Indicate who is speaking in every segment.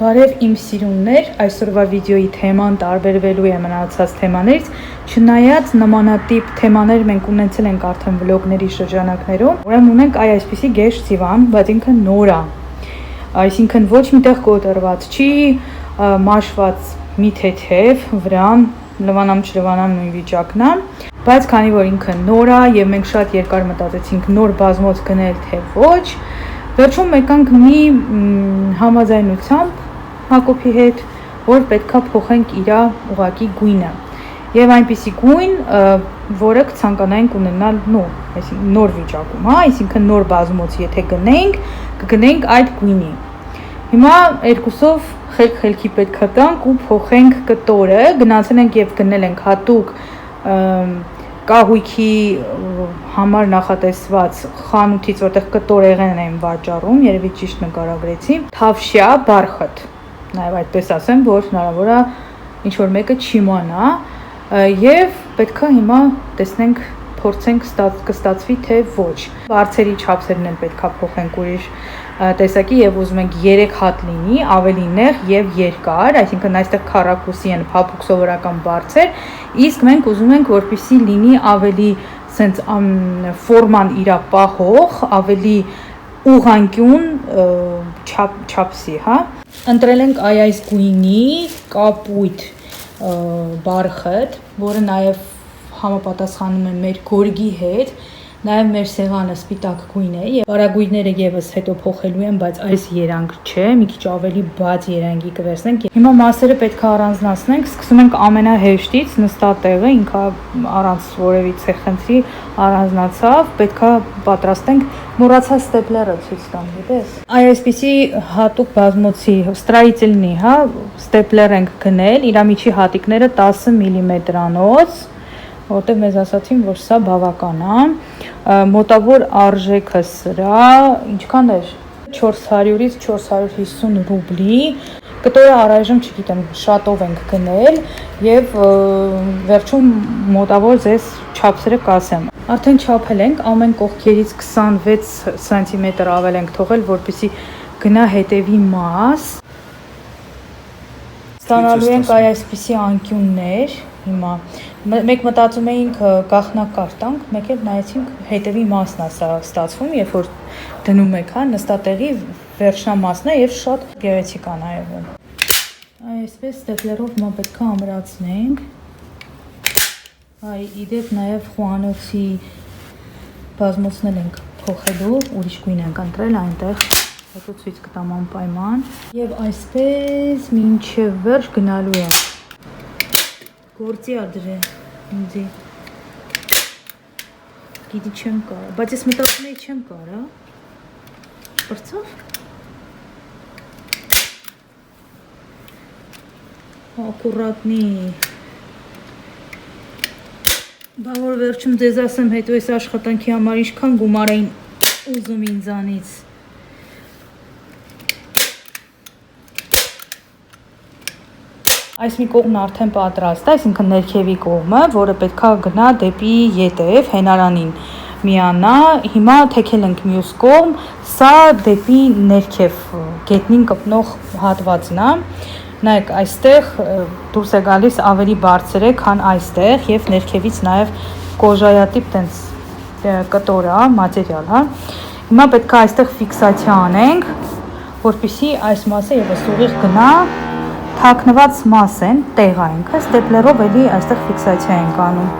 Speaker 1: Բարև իմ սիրուններ, այսօրվա վիդեոյի թեման տարբերվելու է մնացած թեմաներից, չնայած նմանատիպ թեմաներ մենք ունեցել ենք արդեն վլոգների շրջանակներում, ուրեմն ունենք այսպիսի գեշ ծիվան, բայց ինքը նոր է, այսինքն ոչ միտեղ կոտրված չի, մաշված մի թեթև, վրան, լվանամ չլվանամ նույն վիճակն է, բայց քանի որ ինքը նոր է եւ մենք շատ երկար մտածեցինք նոր բազմոց գնել թե ոչ, վերջում եկանք մի համաձայնությամբ Հակոբի հետ, որ պետքա փոխենք իր ուղակի գույնը եւ այնպիսի գույն, որը կցանկանայինք ունենալ նոր վիճակում, հա, այսինքն նոր բազմոց եթե գնենք, կգնենք այդ գույնի։ Հիմա երկուսով խելքի պետքա տանք ու փոխենք կտորը, գնացել ենք եւ գնել ենք հատուկ կահույքի համար նախատեսված խանութից, որտեղ կտորեղեն են վաճառում, երևի ճիշտ նկարագրեցի, Թավշյա բարխտ, նաև այդպես ասեմ, որ հնարավոր է ինչ-որ մեկը չիմանա եւ պետքա հիմա տեսնենք, փորձենք կստացվի թե ոչ։ Բարձերի չափսերն էլ պետքա փոխենք ուրիշ տեսակի եւ ուզում ենք 3 հատ լինի, ավելի նեղ եւ երկար, այսինքն այստեղ քառակուսի են փափուկ սովորական բարձեր, իսկ մենք ուզում ենք որպեսզի լինի ավելի սենց ֆորման իրա պահող, ավելի ուղղանկյուն չափսի, հա։ Ընտրել ենք այս գույնի կապույտ բարխտ, որը նաև համապատասխանում է մեր գորգի հետ, նաև մեր սեղանը սպիտակ գույն է եւ բարագույնները եւս հետո փոխելու են, բայց այս երանգ չէ, մի քիչ ավելի բաց երանգի կվերցնենք։ Հիմա մասերը պետք է առանձնացնենք, սկսում ենք ամենահեշտից, նստատեղը ինքը առանց որևիցե խնդրի առանձնացավ, պետքա պատրաստենք, մոռացա ստեպլերը ցույց տամ, գիտես։ Այսպիսի հատուկ բազմոցի ստրայիցելնի, հա, ստեպլեր ենք գնել, իր միջի հատիկները 10 մմ-անոց, որտեղ մեզ ասացին, որ սա բավական է, մոտավոր արժեքը սրա, ինչքան էր, 400-ից 450 ռուբլի, կտորը առայժմ չգիտեմ, շատով ենք գնել եւ վերջում մոտավոր ձեզ չափսերը կասեմ։ Արդեն չափել ենք, ամեն կողքերից 26 սանտիմետր ավել ենք թողել, որպեսզի գնա հետևի մաս։ Ստանալու ենք այսպիսի անկյուններ, հիմա մեկ մտածում էինք գաղտնակար տանք, մեկ էլ նայեցինք հետևի մասն է սա ստացվում, երբ որ դնում եք, հա, նստատեղի վերջնամասն է եւ շատ գեղեցիկ է նայվում։ Այսպես ստեպլերով մա պետք է ամրացնենք։ Այ իդեպ նաեւ խոհանոցի բազմոցն ենք փոխելու, ուրիշ գույն ենք ընտրել այնտեղ, հետո ցույց կտամ անպայման եւ այսպես մինչեւ վերջ գնալու է։ Գործի ադրե, ինձի, գիտի չեմ կարա, բայց ես մտածում էի չեմ կարա, պրծավ, ակուրատնի, բա որ վերջում ձեզ ասեմ հետո ես աշխատանքի համար ինչքան գումար էին ուզում ինձանից, Այս մի կողմն արդեն պատրաստ է, այսինքն ներքևի կողմը, որը պետքա գնա դեպի ետև, հենարանին միանա, հիմա թեքել ենք մյուս կողմ, սա դեպի ներքև գետնին կպնող հատվածն է, նայեք այստեղ դուրս է գալիս ավելի բարձր է, քան այստեղ եւ ներքևից նաեւ կոժայատիպ տենց կտոր է, մատերիալ, հա։ Հիմա պետքա այստեղ ֆիքսացիա անենք, որպեսզի այս մասը եւս ուղիղ գնա Թաքնված մաս են, տեղ այնքը, ստեպլերով էլի այստեղ ֆիքսացիա ենք անում,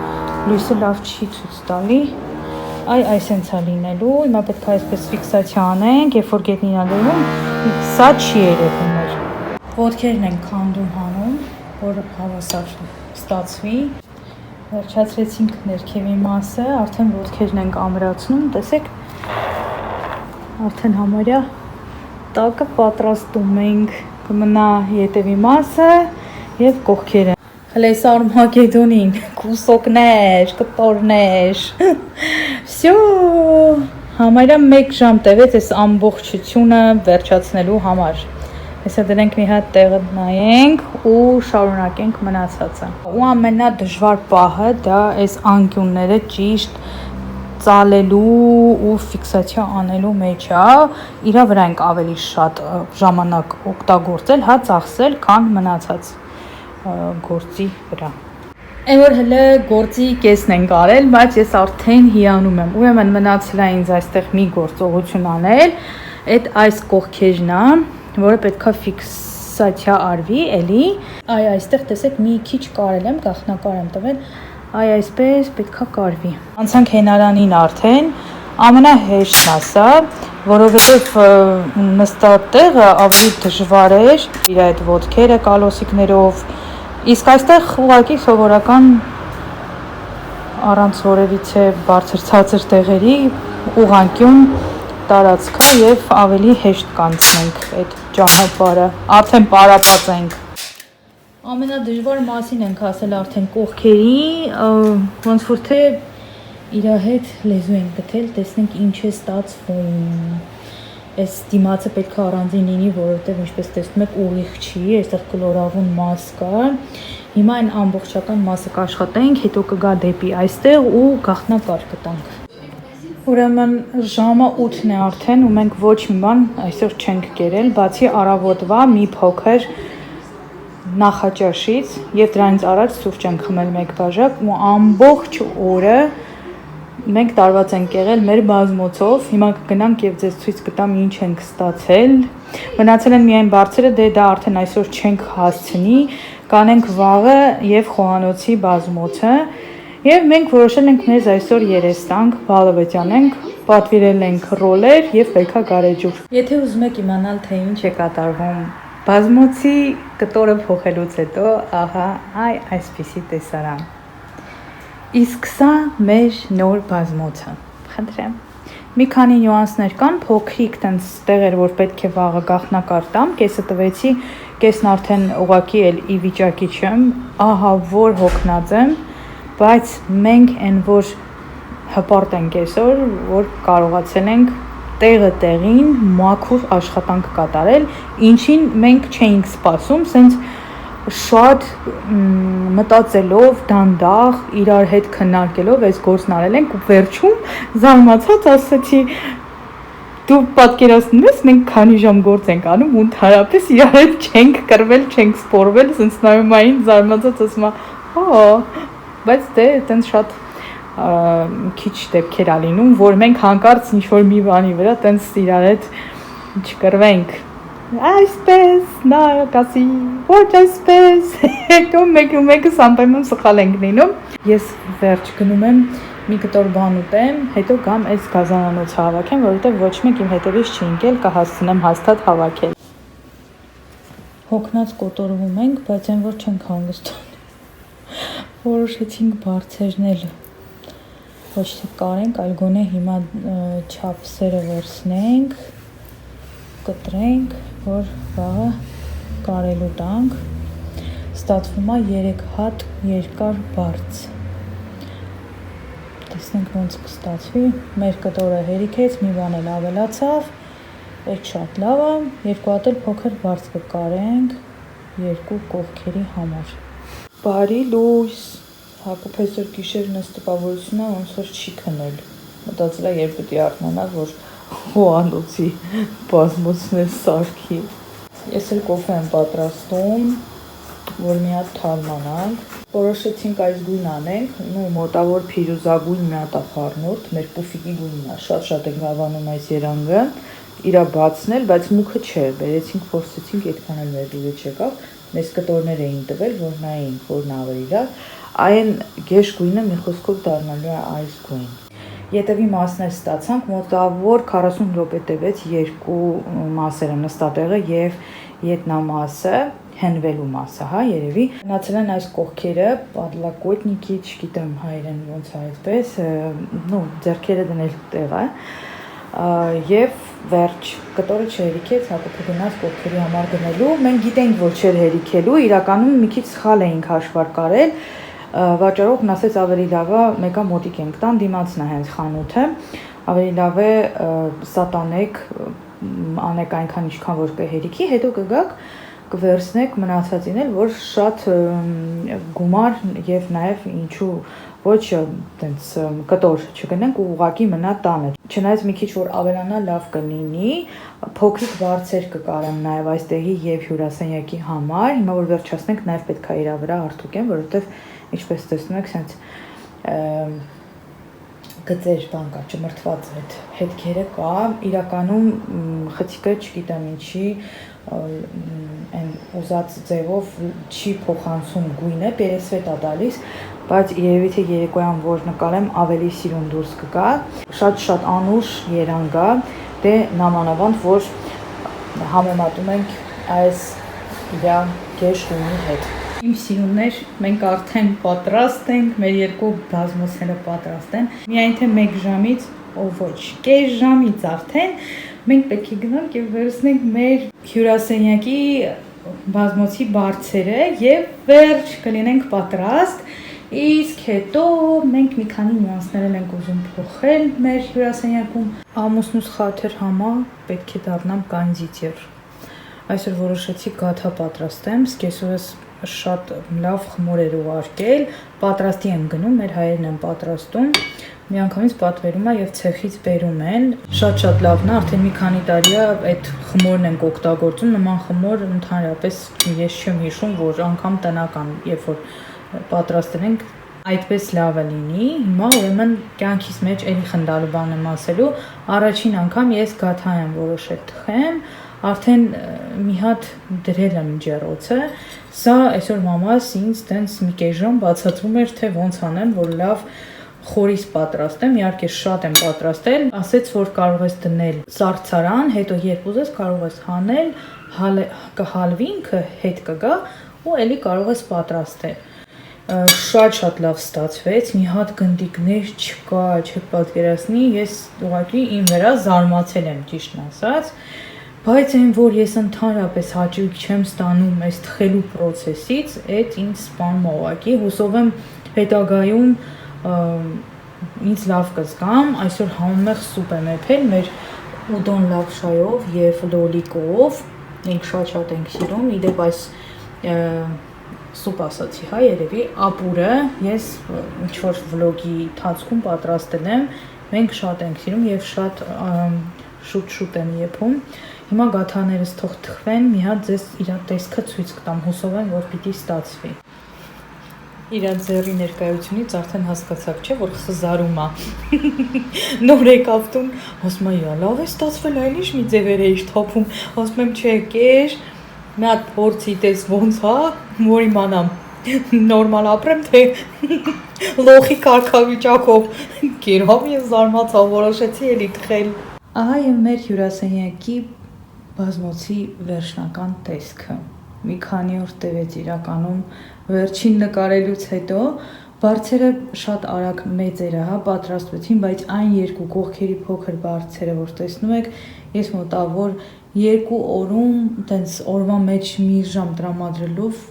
Speaker 1: լույսը լավ չի ցույց տալի, այսենց է լինելու, հիմա պետք է այսպես ֆիքսացիա անենք, երբ որ գետնին է լողում, սա չի երևում մեր։ Ոտքերն ենք քանդում հանում, որ հավասար ստացվի, վերջացրեցինք ներքևի մասը, արդեն ոտքերն ենք ամրացնում, տեսեք, արդեն համարյա տակը պատրաստում ենք, կմնա ետևի մասը եւ կողքերը։ Հլես Արմագեդոնին, կուսոկներ, կտորներ։ Всё, համարյա 1 ժամ տևեց այս ամբողջությունը վերջացնելու համար։ Հեսա դրենք մի հատ տեղը նայենք ու շարունակենք մնացածը։ Ու ամենադժվար պահը դա այս անկյունները ճիշտ ծալելու ու ֆիքսացիա անելու մեջ է, իրա վրա ենք ավելի շատ ժամանակ օգտագործել, հա ծախսել, քան մնացած գործի վրա։ Այն որ հələ գործի կեսն ենք արել, բայց ես արդեն հիանում եմ։ Ուրեմն մնացել է ինձ այստեղ մի գործողություն անել, այդ այս կողքերն է, որը պետքա ֆիքսացիա արվի, էլի։ Այ այստեղ տեսեք մի քիչ կարել եմ, գաղտնակար եմ տվել, այ այսպես պետքա կարվի։ Անցանք հենարանին արդեն, ամենահեշտն է սա, որովհետև նստած տեղը ավելի դժվար էր, իր այդ ոտքերը կալոսիկներով, իսկ այստեղ ուղղակի սովորական առանց որևիցե բարձր-ցածր տեղերի ուղղանկյուն տարածք է եւ ավելի հեշտ կանցնենք այդ ճանապարհը, արդեն պարապած ենք։ Ամենադժվար մասին ենք ասել արդեն կողքերի, ոնց որ թե իրա հետ լեզու ենք գտել, տեսնենք ինչ է ստացվում։ Այս դիմացը պետք է առանձին լինի, որովհետև ինչպես տեսնում եք ուղիղ չի, այստեղ կլորավուն մաս կա։ Հիմա այն ամբողջական մասը կաշխատենք, հետո կգա դեպի այստեղ ու գաղտնակար կտանք։ Ուրեմն ժամը 8-ն է արդեն ու մենք ոչ մի բան այսօր չենք կերել, բացի առավոտվա մի փոքր նախաճաշից եւ դրանից առաջ սուրճ ենք խմել մեկ բաժակ ու ամբողջ օրը մենք տարված ենք եղել մեր բազմոցով, հիմա կգնանք եւ ձեզ ցույց կտամ ինչ ենք ստացել։ Մնացել են միայն բարձրը, դա արդեն այսօր չենք հասցնի, կանենք վաղը եւ խոհանոցի բազմոցը եւ մենք որոշել ենք մեզ այսօր երես տանք, բալավետ անենք, պատվիրել ենք ռոլեր եւ բեկա գարեջուր։ Եթե ուզում եք իմանալ թե ինչ է կատարվում բազմոցի կտորը փոխելուց հետո, ահա, այսպիսի տեսարան։ Իսկ սա մեր նոր բազմոցը, խնդրեմ։ Մի քանի նյուանսներ կան, փոքրիկ տենց տեղեր, որ պետք է վաղը գաղտնակար տամ, կեսը տվեցի, կեսն արդեն ուղղակի էլ ի վիճակի չեմ, ահա որ հոգնած եմ, բայց մենք այն որ հպարտ ենք այսօր, որ կարողացել ենք տեղը տեղին մաքուր աշխատանք կատարել, ինչին մենք չէինք սպասում, սենց շատ մտածելով, դանդաղ, իրար հետ քննարկելով այս գործն արել ենք ու վերջում զարմացած ասացի դու պատկերացնում ես մենք քանի ժամ գործ ենք անում ու ընդհանրապես իրար հետ չենք կռվել, չենք սպորվել, սենց նայում այն զարմացած ասում հա, բայց դե այտենց շատ քիչ դեպքեր ա լինում, որ մենք հանկարծ ինչ-որ մի բանի վրա տենց իրար հետ չկռվենք այսպես, նա կասի, ոչ այսպես, հետո մեկս անպայման սխալ ենք լինում։ Ես վերջ գնում եմ մի կտոր բան ուտեմ, հետո գամ այս գազանանոցը հավաքեմ, որովհետև ոչ մեկ իմ հետևից չի ընկել, կհասցնեմ հաստատ հավաքել։ Հոգնած կոտորվում ենք, բայց այն որ չենք հանգստանում։ Որոշեցինք բարձրնել, ոչ թե կարենք, այլ գոնե հիմա չափսերը վերցնենք, կտրենք, որ վաղը կարելու տանք, ստացվում է 3 հատ երկար բարձ, տեսնենք ոնց կստացվի, մեր կտորը հերիքեց, մի բան էլ ավելացավ, այդ շատ լավ է, 2 հատ էլ փոքր բարձ կկարենք, 2 կողքերի համար։ Բարի լույս, Հակոբ այսօր գիշեր նստպավորությունը ոնց որ չի քնել, մտածել է երբ պետք է արթնանա, որ խոհանոցի բազմոցներ սարքի։ Ես էլ կոֆե եմ պատրաստում, որ մի հատ թարմանանք։ Որոշեցինք այս գույն անենք, մոտավոր փիրուզագույն մի հատ ապառնորդ, մեր պուֆիկի գույնն է, շատ ենք հավանում այս երանգը, իրա բացնել, բայց մուքը չէ, բերեցինք, փորձեցինք, այդքան էլ մեր դուրը չեկավ, մեզ կտորներ էին տվել, որ նայենք, որն ավելի լավ, այն գեշ գույնը մի խոսքով դառնալու է այս գույն։ Ետևի մասն էլ ստացանք, մոտավոր 40 րոպե տևեց երկու մասերը նստատեղը եւ ետնամասը, հենվելու մասը, հա, երևի։ Մնացել են այս կողքերը, падлокотники, չգիտեմ հայերեն ոնց է այդպես, ձեռքերը դնել տեղը, եւ վերջ, կտորը չհերիքեց, Հակոբը գնաց կողքերի համար գնելու, մենք գիտենք, որ չէր հերիքելու, իրականում մի քիչ սխալ էինք հաշվար կարել, վաճառողն ասեց ավելի լավ է մեկը մոտիկ ենք տան, դիմացն է հենց խանութը, ավելի լավ է սատանեք, անեք այնքան ինչքան որ կհերիքի, հետո կգաք, կվերցնեք մնացածին էլ, որ շատ գումար եւ նաեւ ինչու ոչ տենց կտոր չգնենք ու ուղակի մնա տանը։ Չնայած մի քիչ որ ավելանա լավ կլինի, փոքրիկ բարձեր կկարեմ նաև այստեղի եւ հյուրասենյակի համար։ Հիմա որ վերջացնենք նաև պետք է իրա վրա արդուկեմ, որովհետեւ ինչպես տեսնում եք, սենց գծեր բան կա, ճմրթված այդ հետքերը կա, իրականում խցիկը չգիտեմ ինչի այն ուզած ձևով չի փոխանցում գույնը, պերեսվետ է տալիս, բայց երևի թե երեկոյան որ նկարեմ ավելի սիրուն դուրս կգա, շատ անուշ երանգ է, դե նամանավանդ որ համեմատում ենք այս իրա գեշ գույնի հետ։ Իմ սիրուններ, մենք արդեն պատրաստ ենք, մեր երկու բազմոցները պատրաստ են, միայն թե 1 ժամից, ոչ, կես ժամից արդեն, մենք պետք է գնանք և վերցնենք մեր հյուրասենյակի բազմոցի բարձերը և վերջ կլինենք պատրաստ, իսկ հետո մենք մի քանի նյուանսներ ենք ուզում փոխել մեր հյուրասենյակում, ամուսնուս խաթր համա պետք է դառնամ կոնդիտեր։ Այսօր որոշեցի գաթա պատրաստեմ, սկեսուրս շատ լավ խմոր էր ուղարկել, պատրաստի են գնում, մեր հայերն են պատրաստում, միանգամից պատվերում է և ցեխից բերում են, շատ լավն է, արդեն մի քանի տարի է այդ խմորն ենք օգտագործում, նման խմոր ընդհանրապես ես չեմ հիշում, որ անգամ տնական, երբ որ պատրաստել ենք, այդպես լավը լինի, հիմա ուրեմն կյանքիս մեջ էլի խնդալու բան եմ ասելու, առաջին անգամ ես գաթա եմ որոշել թխեմ, արդեն մի հատ դրել եմ ջեռոցը, սա այսօր մամաս ինձ տենց մի կես ժամ բացատրում էր, թե ոնց անեմ, որ լավ խորից պատրաստեմ, իհարկե շատ եմ պատրաստել, ասեց, որ կարող ես դնել սառցարան, հետո երբ ուզես կարող ես հանել, կհալվի ինքը հետ կգա ու էլի կարող ես պատրաստել։ Շատ լավ ստացվեց, մի հատ գնդիկներ չկա, չեք պատկերացնի, ես ուղղակի իմ վրա զարմացել եմ ճիշտն ասած, բայց այն որ ես ընդհանրապես հաճույք չեմ ստանում այս թխելու պրոցեսից, այդ ինձ սպանում է ուղղակի, հուսով եմ հետագայում ինձ լավ կզգամ, այսօր համեղ սուպ եմ եփել մեր ուդոն լավշայով և լոլիկով, մենք շատ ենք սիրում, իդեպ այս սուպ ասացի, հա երևի, ապուրը ես ինչ-որ վլոգի ընթացքում պատրաստել եմ, մենք շատ ենք սիրում և շատ շուտ եմ եփում, հիմա գաթաներս թող թխվեն, մի հատ ձեզ իրա տեսքը ցույց կտամ, հուսով եմ, որ պիտի ստացվի։ Իրա ձեռի ներկայությունից արդեն հասկացաք, չէ, որ խզարում է։ Նոր եկավ տուն, ասում է, «Ա լավ է ստացվել, այլ ինչ մի ձևեր էիր թափում», ասում եմ, «Չէ, կեր, մի հատ փորձի տես ոնց հա, որ իմանամ, նորմալ ապրեմ, թե լոխի կարգավիճակով»։ Կերամ ես զարմացա, որոշեցի էլի թխել։ Ահա և մեր հյուրասենյակի բազմոցի վերջնական տեսքը։ Մի քանի օր տևեց իրականում վերջին նկարելուց հետո, բարձերը շատ արագ մեծերը հա պատրաստվեցին, բայց այն երկու կողքերի փոքր բարձերը, որ տեսնում եք, ես մոտավոր 2 օրում տենց օրվա մեջ մի ժամ տրամադրելով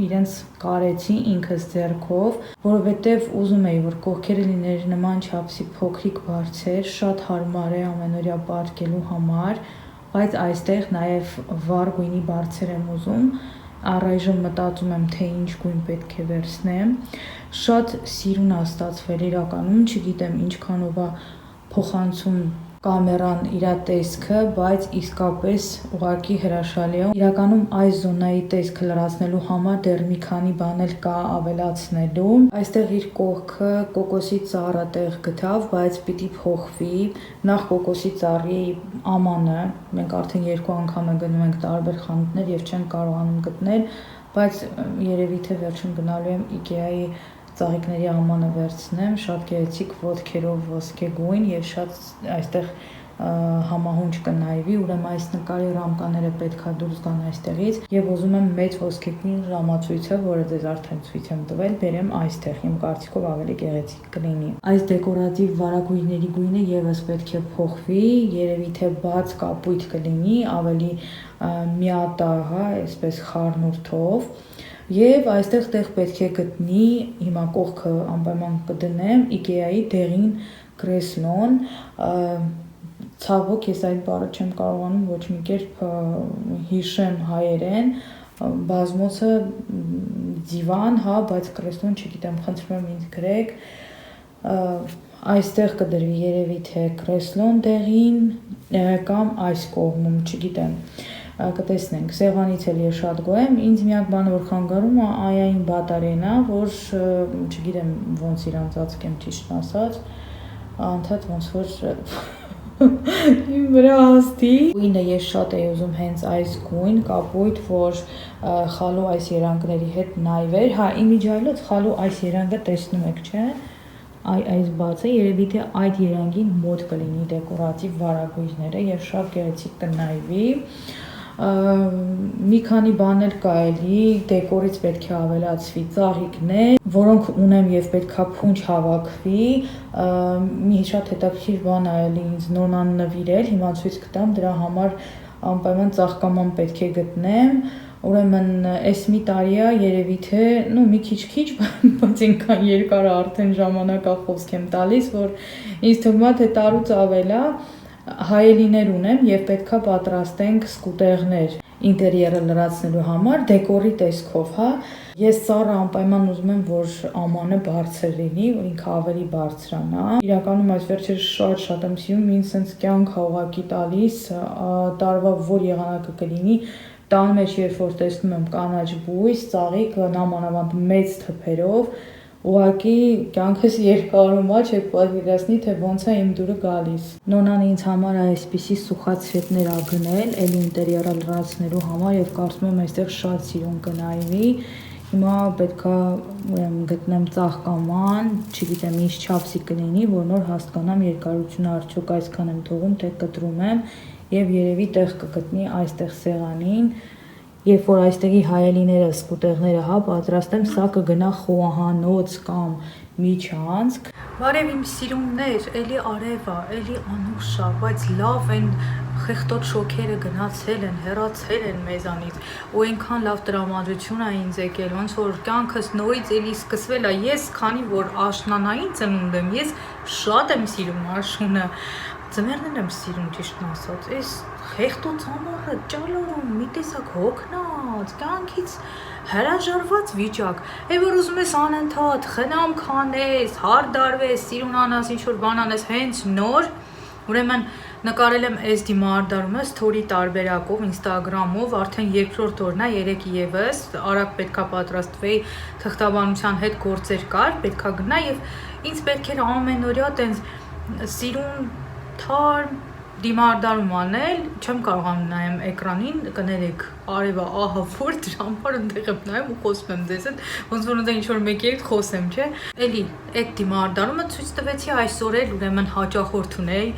Speaker 1: իրենց կարեցի ինքս ձեռքով, որովհետև ուզում էի, որ կողքերը լիներ նման չափսի փոքրիկ բարձեր, շատ հարմար է ամենօրյա պարգելու համար, բայց այստեղ նաև վառ գույնի բարձեր եմ ուզում, առայժմ մտածում եմ, թե ինչ գույն պետք է վերցնեմ, շատ սիրուն է ստացվել իրականում, չգիտեմ ինչքանով է փոխանցում կամերան իրա տեսքը, բայց իսկապես ուղղակի հրաշալի է։ Իրականում այս զոնայի տեսքը լրացնելու համար դեռ մի քանի բան էլ կա ավելացնելու։ Այստեղ իր կողքը կոկոսի ծառը տեղ գտավ, բայց պիտի փոխվի։ Նախ կոկոսի ծառի ամանը, մենք արդեն 2 անգամ գնում ենք տարբեր խանութներ եւ չենք կարողանում գտնել, բայց երևի թե վերջում գնալու եմ IKEA-ի ծաղիկների ամանը վերցնեմ, շատ գեղեցիկ ոտքերով ոսկեգույն և շատ այստեղ համահունչ կնայվի, ուրեմն այս նկարի ռամկաները պետքա դուրս գան այստեղից և ուզում եմ մեծ ոսկեգույն ժամացույցը, որը ձեզ արդեն ցույց եմ տվել, բերեմ այստեղ, իմ կարծիքով ավելի գեղեցիկ կլինի։ Այս դեկորատիվ վարագույրների գույնը ևս պետք է փոխվի, երևի թե բաց կապույտ կլինի, ավելի միատաղ, այսպես խառնուրդով։ Եվ այստեղ տեղ պետք է գտնի, հիմա կողքը անպայման կդնեմ, IKEA-ի դեղին կրեսլոն, ցավոք ես այդ բառը չեմ կարողանում ոչ մի կերպ հիշեմ հայերեն, բազմոցը դիվան, հա, բայց կրեսլոն չգիտեմ, խնդրում եմ ինձ գրեք, այստեղ կդրվի երևի թե կրեսլոն դեղին կամ այս կողմում, չգիտեմ, կտեսնենք, սեղանից էլ ես շատ գոհ եմ, ինձ միակ բանը որ խանգարում է այային բատարեն է, որ չգիտեմ ոնց իրան ծածկեմ ճիշտ ասած, անդադ ոնց որ իմ վրա հաստի։ Գույնը ես շատ էի ուզում հենց այս գույն, կապույտ, որ խալու այս երանգների հետ նայվեր, հա, իմիջայլոց խալու այս երանգը տեսնում եք, չէ, այս բացը երևի թե այդ երանգին մոտ կլինի դեկորատիվ վարագույրները և շատ գեղեցիկ կնայվի, մի քանի բան էլ կա էլի, դեկորից պետք է ավելացվի ծաղիկներ, որոնք ունեմ և պետքա փունջ հավաքվի, մի շատ հետաքրքիր բան ա էլի ինձ նորմալ նվիրել, հիմա ցույց կտամ, դրա համար անպայման ծաղկաման պետք է գտնեմ, ուրեմն այս մի տարի է երևի թե, մի քիչ, բայց ինքան երկար արդեն ժամանակա խոսք եմ տալիս, որ ինձ թվում է թե տարուց ավել է, հայելիներ ունեմ և պետքա պատրաստենք սկուտեղներ ինտերիերը լրացնելու համար դեկորի տեսքով, հա, ես ծառը անպայման ուզում եմ, որ ամանը բարձր լինի, որ ինքը ավելի բարձրանա, իրականում այս վերջերս շատ եմ սիրում, ինձ սենց կյանք ուղղակի տալիս, տարվա որ եղանակը կլինի, տան մեջ երբ որ տեսնում եմ կանաչ բույս, ծաղիկ, նամանավանդ մեծ թփերով, ուղղակի կյանքս երկարում է, չեք պատկերացնի, թե ոնց է իմ դուրը գալիս։ Նոնան ինձ համար այսպիսի սուխացրետներ ա գնել, էլի ինտերիերը լրացնելու համար և կարծում եմ այստեղ շատ սիրուն կնայվի։ Հիմա պետքա գտնեմ ծաղկաման, չգիտեմ ինչ չափսի կլինի, որ նոր հասկանամ երկարությունը արդյոք այսքան եմ թողում, թե կտրում եմ և երևի տեղ կգտնի այստեղ սեղանին, երբ որ այստեղի հայելիները, սկուտեղները, հա, պատրաստեմ, սա կգնա խոհանոց կամ միջանցք։ Բարև իմ սիրուններ, էլի արև ա, էլի անուշ ա, բայց լավ են խեղտոտ շոքերը գնացել են, հեռացել են մեզանից ու այնքան լավ տրամադրություն ա ինձ եկել, ոնց որ կյանքս նորից էլի սկսվել ա, ես քանի որ աշնանային ծնունդ եմ, ես շատ եմ սիրում աշունը, ձմեռն եմ սիրում ճիշտն ասած, այս խեղտոտ ամառը ճալորում մի տեսակ հոգնած, կյանքից հրաժարված վիճակ, որ ուզում ես անընդհատ խնամ քանես, հարդարվես, սիրուն անաս, ինչ-որ բան անես, հենց նոր, ուրեմն նկարել եմ այս դիմարդարումը story տարբերակով, Instagram-ով, արդեն երկրորդ օրն է, 3 ևս, արագ պետքա պատրաստվեի, թղթաբանության հետ գործեր կար, պետքա գնա և ինձ պետք էր ամենօրյա տենց սիրուն թարմ դիմարդարում անել, չեմ կարողանում նայեմ էկրանին, կներեք, արևա ահա որ դրա համար ընդեղ եմ նայում ու խոսում եմ ձեզ հետ, ոնց որ ընդեղ ինչ-որ մեկի հետ խոսեմ, չէ։ Էլի, այդ դիմարդարումը ցույց տվեցի այսօր էլ, ուրեմն հաճախորդ ունեի,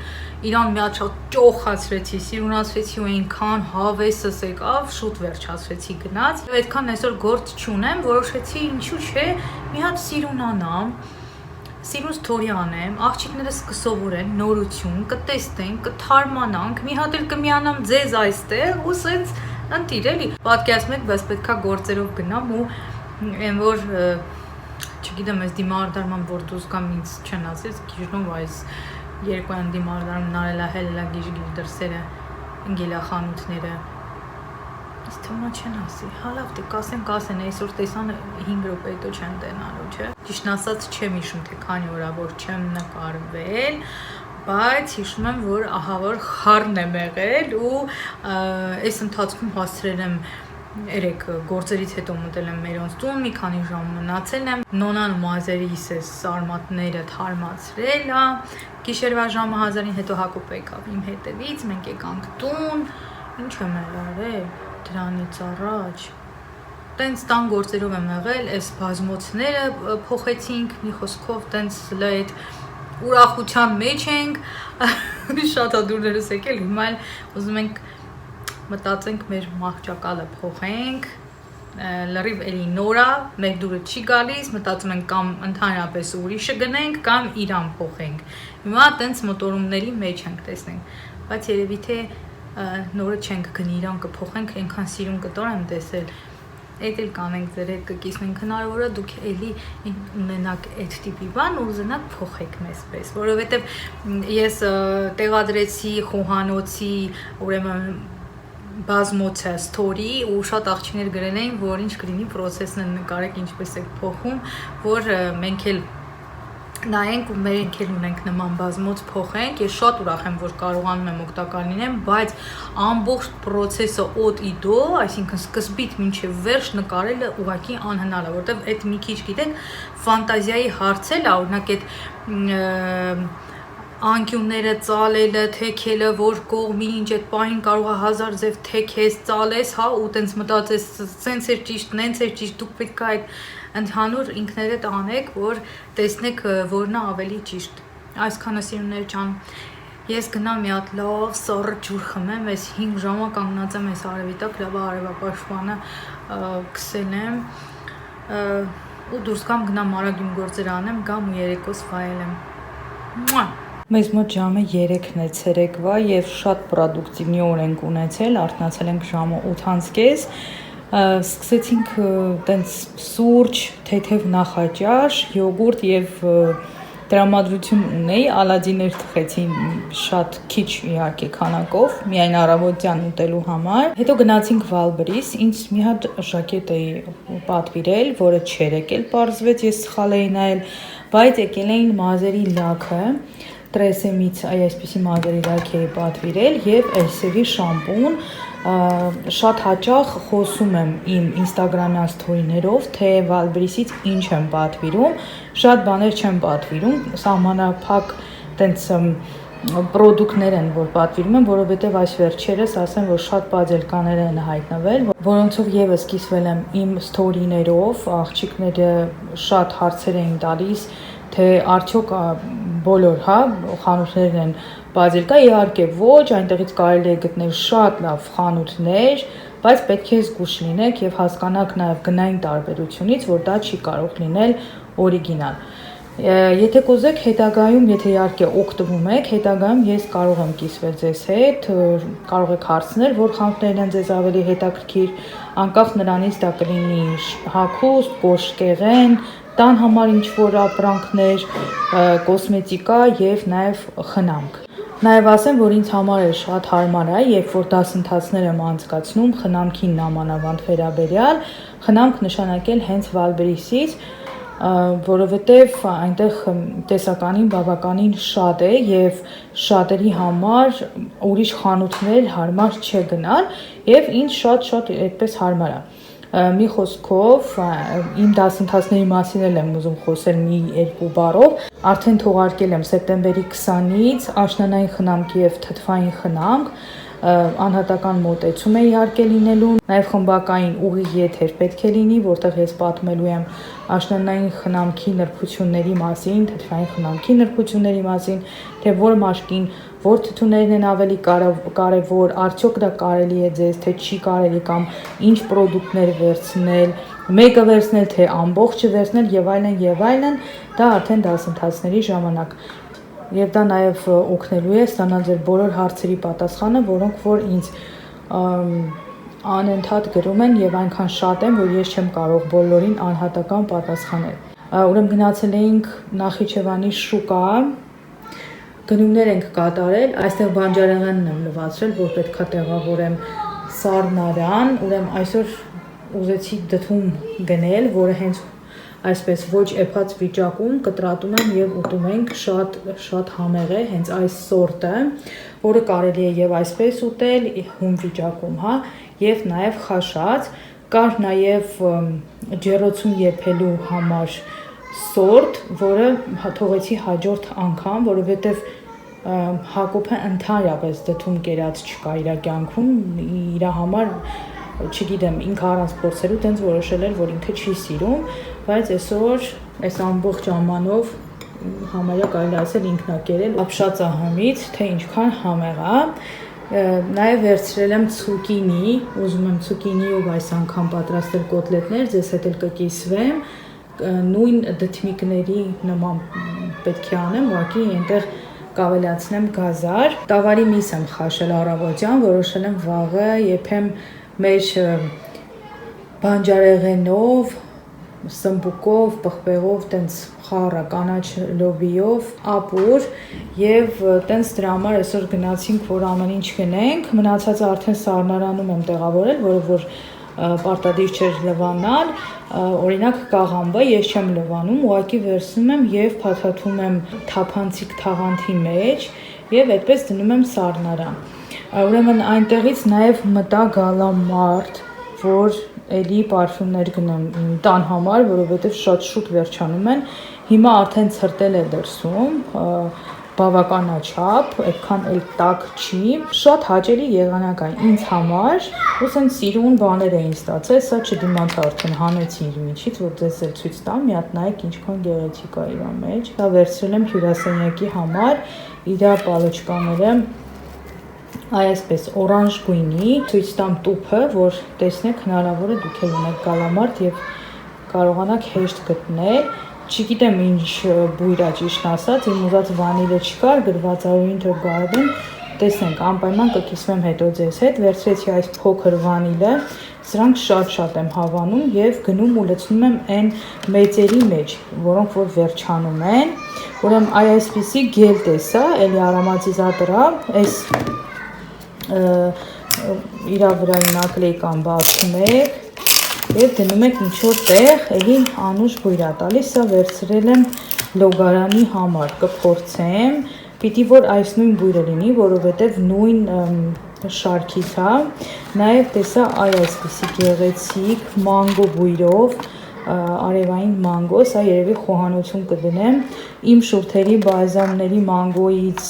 Speaker 1: իրան մի հատ շատ ճոխացրեցի, սիրունացրեցի ու այնքան հավեսս եկավ, շուտ վերջացրեցի գնաց։ Եվ այդքան այսօր գործ չունեմ, որոշեցի ինչու՞ չէ, մի հատ սիրուն անամ, սիրուն story անեմ, աղջիկներս կսովորեն նորություն, կտեսնենք, կթարմանանք, մի հատ էլ կմիանամ ձեզ այստեղ ու սենց ընտիր էլի։ Պատկերացնում եք, բայց պետքա գործերով գնամ ու այն որ չգիտեմ, այս դիմարդարման որ դուրս գամ ինձ չեն ասես, գիժնում այս երկույան դիմարդարումն արելա հելելա գիժ դրսերը, ընկելախանութները Իս թվում է չեն ասի, հա լավ դե կասեն, այսօր տեսան 5 րոպե հետո չեն տենալու, չէ։ Ճիշտն ասած չեմ հիշում, թե քանի օր որ չեմ նկարվել, բայց հիշում եմ, որ ահա որ խառն եմ եղել ու այս ընթացքում հասցրել եմ 3 գործերից հետո մտել եմ մերոնց տուն, մի քանի ժամ մնացել եմ, նոնան ու մազերիս այս սարմատները թարմացրել ա, գիշերվա ժամը 1000-ին հետո Հակոբ եկավ իմ հետևից, մենք եկանք տուն, ինչ եմ արել դրանից առաջ, տենց տան գործերով եմ եղել, այս բազմոցները փոխեցինք, մի խոսքով տենց լայդ ուրախության մեջ ենք, շատ ադուրներս եկել, հիմա էլ ուզում ենք մտածենք մեր մահճակալը փոխենք, լրիվ էլի նորա, մեր դուրը չի գալիս, մտածում ենք կամ ընդհանրապես ուրիշը գնենք, կամ իրան փոխենք, հիմա տենց մոտորումների մեջ ենք տեսնենք, բայց երևի թե նորը չենք գնի իրան կփոխենք, այնքան սիրուն կտոր եմ տեսել, այդ էլ կանենք ձեր հետ կկիսնենք, հնարավոր է դուք էլի ունենաք այդ տիպի բան ու ուզենաք փոխեք մեզ պես, որովհետև ես տեղադրեցի խոհանոցի, ուրեմն բազմոց է story ու շատ աղջիկներ գրել էին, որ ինչ կլինի process-ն նկարեք ինչպես է փոխում, որ մենք էլ նայենք ու մենք էլ ունենք նման բազմոց փոխենք, ես շատ ուրախ եմ, որ կարողանում եմ օգտակար լինեմ, բայց ամբողջ process-ը od i do, այսինքն սկզբից մինչև վերջ նկարելը ուղղակի անհնար է, որտեղ այդ մի քիչ գիտեք, ֆանտազիայի հարց է, օրինակ այդ անկյունները ծալելը, թեքելը, որ կողմի ինչ այդ պահին կարող է 1000 ձև թեքես, ծալես, հա, ու տենց մտածես, սենց էր ճիշտ, նենց էր ճիշտ, դուք պետք է այդ ընդհանուր ինքներդ անեք, որ տեսնեք որն է ավելի ճիշտ։ Այսքանը սիրուններ ջան, ես գնամ մի հատ լավ սառը ջուր խմեմ, այս 5 ժամը կանգնած եմ այս արևի տակ, լավ արևապաշտպանը քսել եմ ու դուրս կամ գնամ արագ իմ գործերը անեմ, գամ ու երեկոս վայելեմ։ Մեզ մոտ ժամը 3-ն է ցերեկվա եւ շատ պրոդուկտիվ օր ենք ունեցել, արթնացել ենք ժամը 8:30, սկսեցինք տենց սուրճ, թեթև նախաճաշ, յոգուրտ եւ տրամադրություն ունեի, ալադիներ թխեցին շատ քիչ իհարկե քանակով, միայն առավոտյան ուտելու համար։ Հետո գնացինք Վալբրիս, ինձ մի հատ ժակետ էի պատվիրել, որը չէր եկել, պարզվեց, ես սխալ էի նայել, բայց եկել էին մազերի լաքը, տրեսեմից այսպիսի մազերի լաք էի պատվիրել եւ Elseve շամպուն, շատ հաճախ խոսում եմ իմ Instagram-յան սթորիներով, թե Վալբրիսից ինչ եմ պատվիրում, շատ բաներ չեմ պատվիրում, սահմանափակ տենց պրոդուկտներ են, որ պատվիրում եմ, որովհետև այս վերջերս ասեմ, որ շատ բաժելկաներ են հայտնվել, որոնցով եւս կիսվել եմ իմ սթորիներով, աղջիկները շատ հարցեր էին տալիս, թե արդյոք բոլոր, հա, խանութներն են բաժելկա, իհարկե ոչ, այնտեղից կարելի է գտնել շատ լավ խանութներ, բայց պետք է զգուշ լինեք եւ հասկանաք նաեւ գնային տարբերությունից, որ դա չի կարող լինել օրիգինալ։ Եթե կուզեք հետագայում, եթե իհարկե օգտվում եք, հետագայում ես կարող եմ կիսվել ձեզ հետ, կարող եք հարցնել, որ խանութներն են ձեզ ավելի հետաքրքիր, անկախ նրանից դա կլինի հագուստ, կոշկեղեն, տան համար ինչ-որ ապրանքներ, կոսմետիկա եւ նաեւ խնամք։ Նաեւ ասեմ, որ ինձ համար է շատ հարմար է, երբ որ դասընթացներ եմ անցկացնում խնամքին նամանավանդ վերաբերյալ, խնամք նշանակել հենց Վալբրիսից, որովհետև այնտեղ տեսականին բավականին շատ է եւ շատերի համար ուրիշ խանութներ հարմար չէ գնալ եւ ինձ շատ այդպես հարմար է։ Մի խոսքով իմ դասընթացների մասին եմ ուզում խոսել մի 2 բառով, արդեն թողարկել եմ սեպտեմբերի 20-ից աշնանային խնամք եւ թթվային խնամք, անհատական մոտեցում է իհարկե լինելու, նաև խմբակային ուղիղ եթեր պետք է լինի, որտեղ ես պատմելու եմ աշնանային խնամքի նրբությունների մասին, թթվային խնամքի նրբությունների մասին, թե որ մաշկին, որ թթուներն են ավելի կարևոր, արդյոք դա կարելի է ձեզ, թե չի կարելի կամ ինչ պրոդուկտներ վերցնել, մեկը վերցնել, թե ամբողջը վերցնել եւ այլն, դա արդեն դասընթացների ժամանակ Եվ դա նաև օգնելու է ստանալ ձեր բոլոր հարցերի պատասխանը, որոնք որ ինձ անընդհատ գրում են եւ այնքան շատ են, որ ես չեմ կարող բոլորին անհատական պատասխանել։ Ուրեմն գնացել էինք Նախիջևանի շուկա, գնումներ ենք կատարել, այստեղ բանջարեղենն եմ լվացրել, որ պետքա տեղավորեմ սառնարան, ուրեմն այսօր ուզեցի դդում գնել, որը հենց այսպես ոչ էփած վիճակում կտրատում եմ եւ ուտում ենք, շատ համեղ է, հենց այս սորտը, որը կարելի է եւ այսպես ուտել, հում վիճակում, հա, եւ նաեւ խաշած, կար նաեւ ջեռոցում եփելու համար սորտ, որը թողեցի հաջորդ անգամ, որովհետեւ Հակոբը ընդհանրապես դդում կերած չկա իր կյանքում, իր համար չգիտեմ, ինքը առանց փորձելու տենց որոշել էր, որ ինքը չի սիրում, բայց այսօր այս ամբողջ ամանով համարյա կարելի ասել ինքն է կերել ապշածահամից, թե ինչքան համեղ է։ Նաև վերցրել եմ ցուկինի, ուզում եմ ցուկինիով այս անգամ պատրաստել կոտլետներ, ձեզ հետ էլ կկիսվեմ, նույն դդմիկների նման պետք է անեմ, ուղղակի այնտեղ կավելացնեմ գազար։ Տավարի միս եմ խաշել առավոտյան, որոշել եմ վաղը եփեմ մեր բանջարեղենով, սմբուկով, պղպեղով, տենց խառը կանաչ լոբիով, ապուր եւ տենց դրա համար այսօր գնացինք, որ ամեն ինչ գնենք, մնացածը արդեն սառնարանում եմ տեղավորել, որը որ պարտադիր չէր լվանալ, օրինակ կաղամբը ես չեմ լվանում, ուղղակի վերցնում եմ եւ փաթաթում եմ թափանցիկ թաղանթի մեջ եւ այդպես դնում եմ սառնարան։ Ուրեմն այնտեղից նաեւ մտա գալամարտ, որ էլի պարֆյումներ գնեմ տան համար, որովհետև շատ շուտ վերջանում են։ Հիմա արդեն ցրտել է դրսում, բավականաչափ, այդքան էլ տաք չի։ Շատ հաճելի եղանակ է ինձ համար, ու սենց սիրուն բաներ էին ստացել, սա չդիմանա արդեն հանեցի իր միջից, որ ձեզ էլ ցույց տամ, մի հատ նայեք ինչքան գեղեցիկ է իր մեջ։ Դա վերցրել եմ հյուրասենյակի համար, իր պալոչկաները այսպես օրանժ գույնի, ցույց տամ տուփը, որ տեսնեք հնարավոր է դուք էլ ունեք գալամարտ եւ կարողանաք հեշտ գտնել։ Չգիտեմ ինչ բույր է ճիշտ ասած, իմ ուզած վանիլը չկար, գրված է Winter Garden, տեսնենք, անպայման կկիսվեմ հետո ձեզ հետ, վերցրեցի այս փոքր վանիլը, սրանք շատ եմ հավանում եւ գնում ու լցնում եմ այն մեծերի մեջ, որոնք որ վերջանում են, ուրեմն այսպիսի գել տեսա, էլի արոմատիզատոր է, այս իրա վրայի նակլեյկան բացում եք եւ դնում եք ինչ-որ տեղ, էլի անուշ բույր է տալիս, սա վերցրել եմ լոգարանի համար, կփորձեմ, պիտի որ այս նույն բույրը լինի, որովհետեւ նույն շարքից է, նաեւ տեսա այսպիսի գեղեցիկ մանգո բույրով, արևային մանգո, սա երևի խոհանոցում կդնեմ, իմ շուրթերի բալզամների մանգոից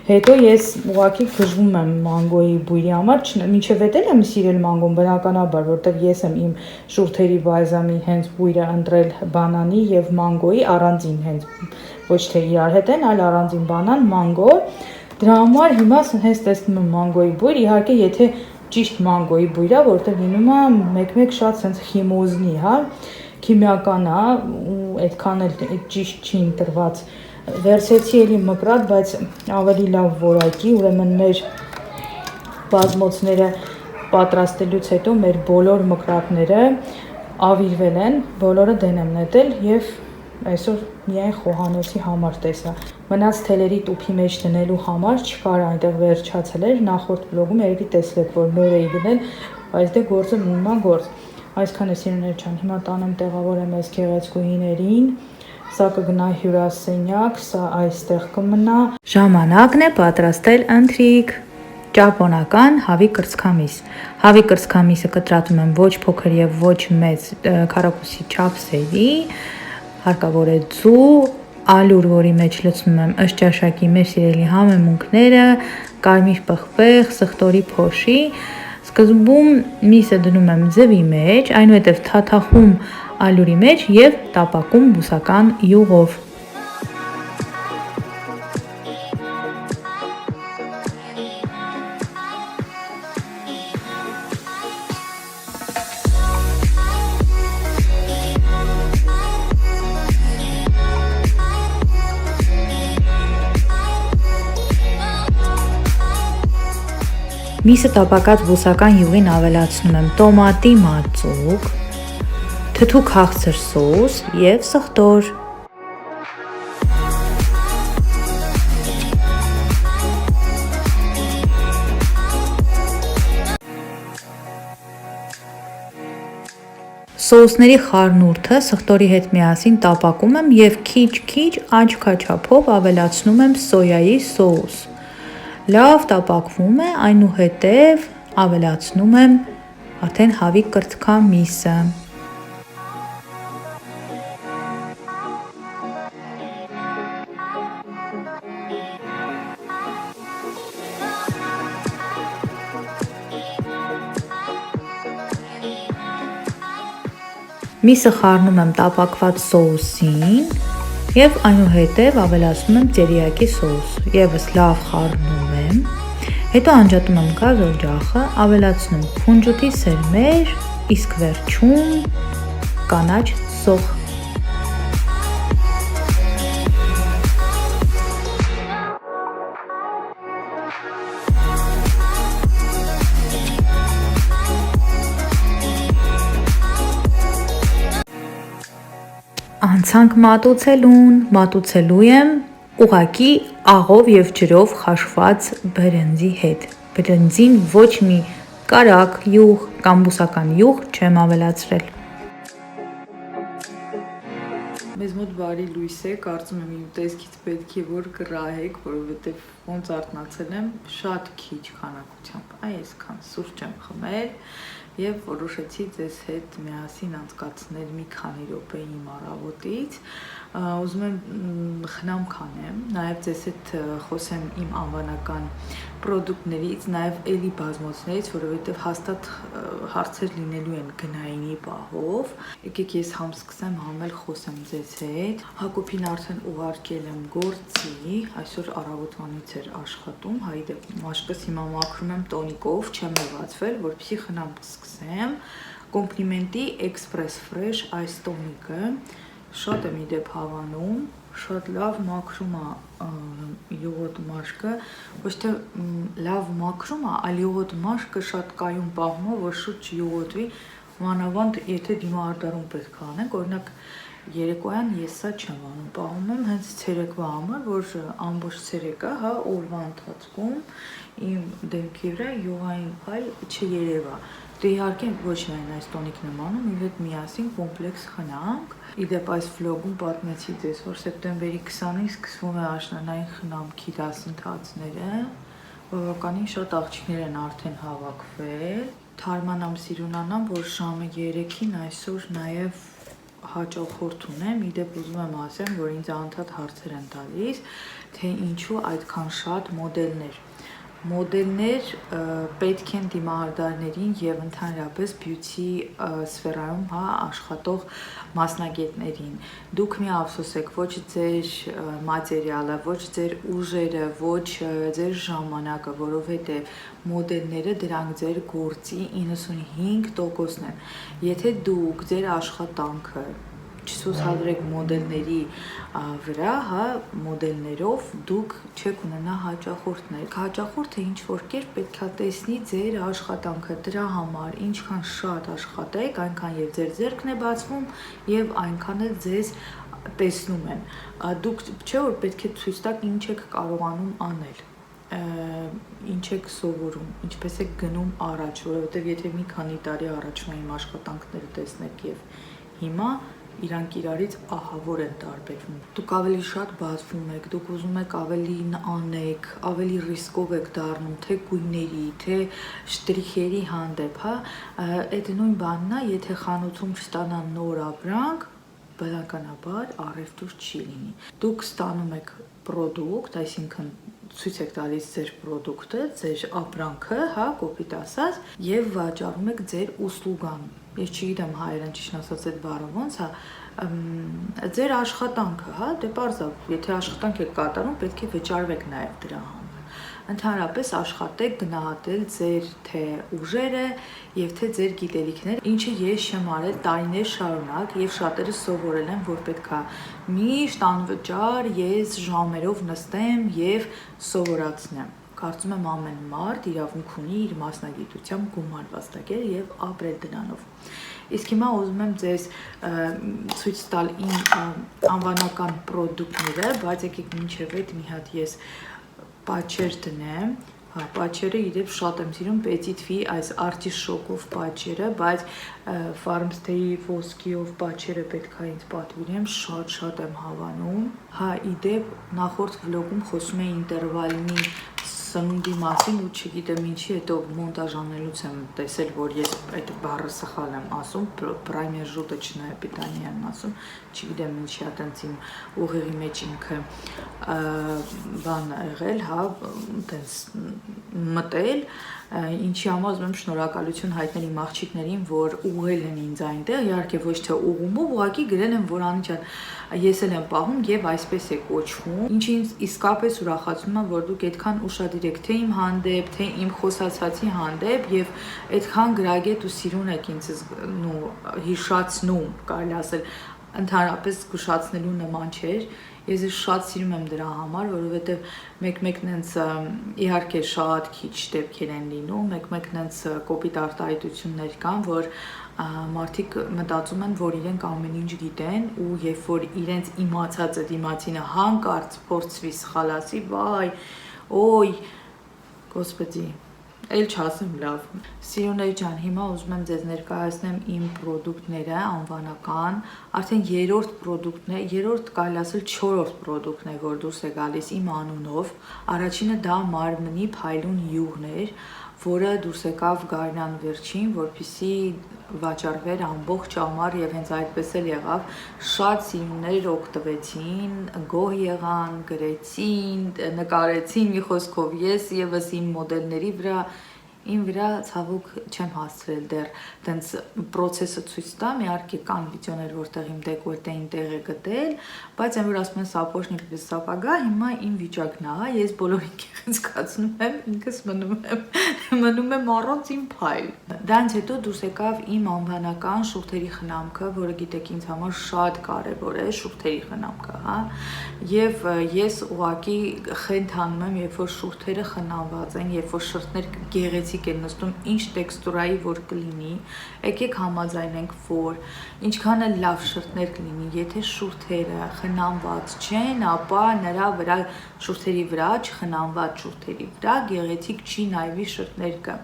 Speaker 1: հետո ես ուղղակի գժվում եմ մանգոյի բույրի համար, մինչև էդ եմ սիրել մանգոն բնականաբար, որտեղ ես եմ իմ շուրթերի բալզամի հենց բույրը ընտրել բանանի եւ մանգոյի առանձին, հենց ոչ թե իրար հետ են, այլ առանձին բանան, մանգո։ Դրա համար հիմա հենց տեսնում եմ մանգոյի բույր, իհարկե եթե ճիշտ մանգոյի բույր է, որտեղ լինում է մեկ-մեկ շատ sense խիմոզնի, հա, քիմիական է ու այդքան էլ ճիշտ չի ընտրված։ Վերցեցի էլի մկրատ, բայց ավելի լավ որակի, ուրեմն մեր բազմոցները պատրաստելուց հետո մեր բոլոր մկրատները ավիրվել են, բոլորը դեն եմ նետել եւ այսօր միայն խոհանոցի համար տեսա։ Մնաց թելերի տուփի մեջ դնելու համար չկար այնտեղ վերջացել էր, նախորդ վլոգում երևի տեսրեք, որ նոր էի գնել, բայց դե գործը մնում է գործ։ Այսքան է սիրուներ ջան, հիմա տանեմ տեղավորեմ այս գեղեցկուհիներին։ Սա կգնա հյուրասենյակ, սա այստեղ կմնա։ Ժամանակն է պատրաստել ընթրիք։ Ճապոնական հավի կրծքամիս։ Հավի կրծքամիսը կտրատում եմ ոչ փոքր եւ ոչ մեծ քառակուսի չափսերի։ Հարկավոր է ձու, ալյուր, որի մեջ լցնում եմ ըստ ճաշակի մեր սիրելի համեմունքները, կարմիր պղպեղ, սխտորի փոշի։ Սկզբում միսը դնում եմ ձվի մեջ, այնուհետև թաթախում ալյուրի մեջ եւ տապակում բուսական յուղով։ Միսը տապակած բուսական յուղին ավելացնում եմ տոմատի մածուկ, թթու քաղցր սոուս եւ սխտոր։ Սոուսների խառնուրդը սխտորի հետ միասին տապակում եմ եւ քիչ-քիչ աչքաչափով ավելացնում եմ սոյայի սոուս։ Լավ տապակվում է, այնուհետև ավելացնում եմ արդեն հավի կրծքամիսը։ Միսը խառնում եմ տապակված սոուսին և այնուհետև ավելացնում եմ տերիակի սոուս, ևս լավ խառնում եմ, հետո անջատում եմ գազ օջախը, ավելացնում քունջուտի սերմեր, իսկ վերջում կանաչ սոխ։ Անցանք մատուցելուն, մատուցելու եմ ուղակի աղով եւ ջրով խաշված բրնձի հետ։ Բրնձին ոչ մի կարագ, յուղ կամ բուսական յուղ չեմ ավելացրել։ Մեզ մոտ բարի լույս է, կարծում եմ իմ տեսքից պետք է որ կռահեք, որովհետեւ ոնց արթնացել եմ շատ քիչ քանակությամբ, այսքան սուրճ եմ խմել եւ որոշեցի ձեզ հետ միասին անցկացնել մի քանի րոպե իմ առավոտից։ Ուզում եմ խնամք անեմ, նաեւ ձեզ հետ խոսեմ իմ անվանական պրոդուկտներից, նաեւ էլի բազմոցներից, որովհետեւ հաստատ հարցեր լինելու են գնայինի պահով։ Եկեք ես համ սկսեմ, համ էլ խոսեմ ձեզ հետ։ Հակոբին արդեն ուղարկել եմ գործի, այսօր առավոտվանից էր աշխատում, հայի դեպքում մաշկս հիմա մաքրում եմ տոնիկով, չեմ լվացվել, որպեսզի խնամք սկսեմ։ Կոմպլիմենտի Express Fresh այս տոնիկը շատ եմ իդեպ հավանում, շատ լավ մաքրում է յուղոտ մաշկը, ոչ թե լավ մաքրում է, այլ յուղոտ մաշկը շատ կայուն պահում է, որ շուտ չյուղոտվի, մանավանդ եթե դիմահարդարում պետք է անենք, օրինակ երեկոյան ես սա չեմ անում, պահում եմ հենց ցերեկվա համար, որ ամբողջ ցերեկը, հա, օրվա ընթացքում իմ դեմքի վրա յուղային փայլ չերևա։ Դե իհարկե ոչ միայն այս տոնիկն եմ անում, իմ հետ միասին կոմպլեքս խնամք։ Իդեպ այս վլոգում պատմեցի ձեզ, որ սեպտեմբերի 20-ին սկսվում է աշնանային խնամքի դասընթացները, բավականին շատ աղջիկներ են արդեն հավաքվել։ Թարմանամ սիրունանամ, որ ժամը 3-ին այսօր նաև հաճախորդ ունեմ, իդեպ ուզում եմ ասեմ, որ ինձ անդադ հարցեր են տալիս, թե ինչու այդքան շատ մոդելներ պետք են դիմահարդարներին եւ ընդհանրապես բյութի սֆերայում, հա, աշխատող մասնագետներին։ Դուք մի ափսոսեք, ոչ ձեր մատերիալը, ոչ ձեր ուժերը, ոչ ձեր ժամանակը, որովհետեւ մոդելները դրանք ձեր գործի 95%-ն են։ Եթե դուք ձեր աշխատանքը չցուցադրեք մոդելների վրա, հա, մոդելներով դուք չեք ունենա հաճախորդներ։ Հաճախորդը ինչ որ կերպ պետքա տեսնի ձեր աշխատանքը, դրա համար ինչքան շատ աշխատեք, այնքան եւ ձեր ձեռքն է բացվում եւ այնքան էլ ձեզ տեսնում են։ Դուք չէ որ պետք է ցույց տաք ինչ եք կարողանում անել, ինչ եք սովորում, ինչպես եք գնում առաջ, որովհետեւ եթե մի քանի տարի առաջվա իմ աշխատանքները տեսնեք եւ հիմա իրանք իրարից ահավոր են տարբերվում։ Դուք ավելի շատ բացվում եք, դուք ուզում եք ավելին անեք, ավելի ռիսկով եք դառնում, թե գույների, թե շտրիխերի հանդեպ, հա, այդ նույն բանն է, եթե խանութում չստանան նոր ապրանք, բնականաբար առևտուր չի լինի։ Դուք ստանում եք պրոդուկտ, այսինքն ցույց եք տալիս ձեր պրոդուկտը, ձեր ապրանքը, հա, կոպիտ ասած, եւ վաճառում եք ձեր ուսլուգան։ Ես չգիտեմ հայերեն ճիշտ ասած այդ բառը ոնց է, ձեր աշխատանքը, հա, դե պարզ է, եթե աշխատանք եք կատարում, պետք է վճարվեք նաեւ դրա համար։ Ընդհանրապես աշխատեք գնահատել ձեր թե ուժերը եւ թե ձեր գիտելիքները, ինչը ես չեմ արել տարիներ շարունակ եւ շատերը սովորել են, որ պետքա միշտ անվճար ես ժամերով նստեմ եւ սովորացնեմ։ Կարծում եմ ամեն մարդ իրավունք ունի իր մասնագիտությամբ գումար վաստակել եւ ապրել դրանով։ Իսկ հիմա ուզում եմ ձեզ ցույց տալ իմ անվանական պրոդուկտները, բայց եկեք մինչև այդ մի հատ ես պատճեր դնեմ, հա, պատճերը իդեպ շատ եմ սիրում Petit-Fi այս արտիշոկով պատճերը, բայց Farmstay ոսկիով պատճերը պետք է ինձ պատվիրեմ, շատ եմ հավանում։ Հա, իդեպ նախորդ վլոգում խոսում էի ինտերվալինի սնունդի մասին ու չգիտեմ ինչի, հետո մոնտաժ անելուց եմ տեսել, որ ես այդ բառը սխալ եմ ասում, պրայմեժուտեչնայե պիտանի եմ ասում, չգիտեմ ինչի է տենց իմ ուղեղի մեջ ինքը բան եղել, հա, տենց մտել, ինչի համար ուզում եմ շնորհակալություն հայտնել իմ աղջիկներին, որ ուղղել են ինձ այնտեղ, իհարկե ոչ թե ուղղումով, ուղղակի գրել են, որ անիջան ես էլ եմ պահում եւ այսպես է կոչվում, ինչը ինձ իսկապես ուրախացնում է, որ դուք այդքան ուշադիր եք թե իմ հանդեպ, թե իմ խոսացածի հանդեպ եւ այդքան գրագետ ու սիրուն եք ինձ հիշացնում, կարելի ասել, ընդհանրապես զգուշացնելու նման չէր։ Ես շատ սիրում եմ դրա համար, որովհետև մեկ-մեկն հենց իհարկե շատ քիչ դեպքեր են լինում, մեկ-մեկն հենց կոպիտ արտահայտություններ կան, որ մարդիկ մտածում են, որ իրենք ամեն ինչ գիտեն ու երբ որ իրենց իմացածը դիմացինը հանկարծ փորձվի սխալացի, վայ, օй, Господи, էլ չասեմ լավ։ Սիրուներ ջան, հիմա ուզում եմ ձեզ ներկայացնեմ իմ պրոդուկտները անվանական, արդեն երրորդ պրոդուկտն է, երրորդ կարելի ասել չորրորդ պրոդուկտն է, որ դուրս է գալիս իմ անունով։ Առաջինը դա մարմնի փայլուն յուղն էր, որը դուրս եկավ գարնան վերջին, որպեսզի վաճառվեր ամբողջ ամառ եւ հենց այդպես էլ եղավ։ Շատ սիրուներ օգտվեցին, գոհ եղան, գրեցին, նկարեցին, մի խոսքով ես եւս իմ մոդելների վրա իմ վրա ցավոք չեմ հասցրել դեռ տենց process-ը ցույց տամ, իհարկե կան վիդեոներ, որտեղ իմ դեկորտեին տեղ է գտել, բայց այն որ ասում են սապոժնիկ պես սապագա, հիմա իմ վիճակն է, ես բոլորին գեղեցկացնում եմ, ինքս մնում եմ առանց իմ փայլ։ Դրանից հետո դուրս եկավ իմ անվանական շուրթերի խնամքը, որը գիտեք ինձ համար շատ կարևոր է, շուրթերի խնամքը, հա։ Եվ ես ուղղակի խենթանում եմ, երբ որ շուրթերը խնամված են, երբ որ շրթներ գեղեցիկ են նստում, ինչ տեքստուրայի որ կլինի, եկեք համաձայնենք, որ ինչքան էլ լավ շրթներ կլինի, եթե շուրթերը խնամված չեն, ապա նրա վրա շուրթերի վրա, չխնամված շուրթերի վրա գեղեցիկ չի նայվի շրթներկը։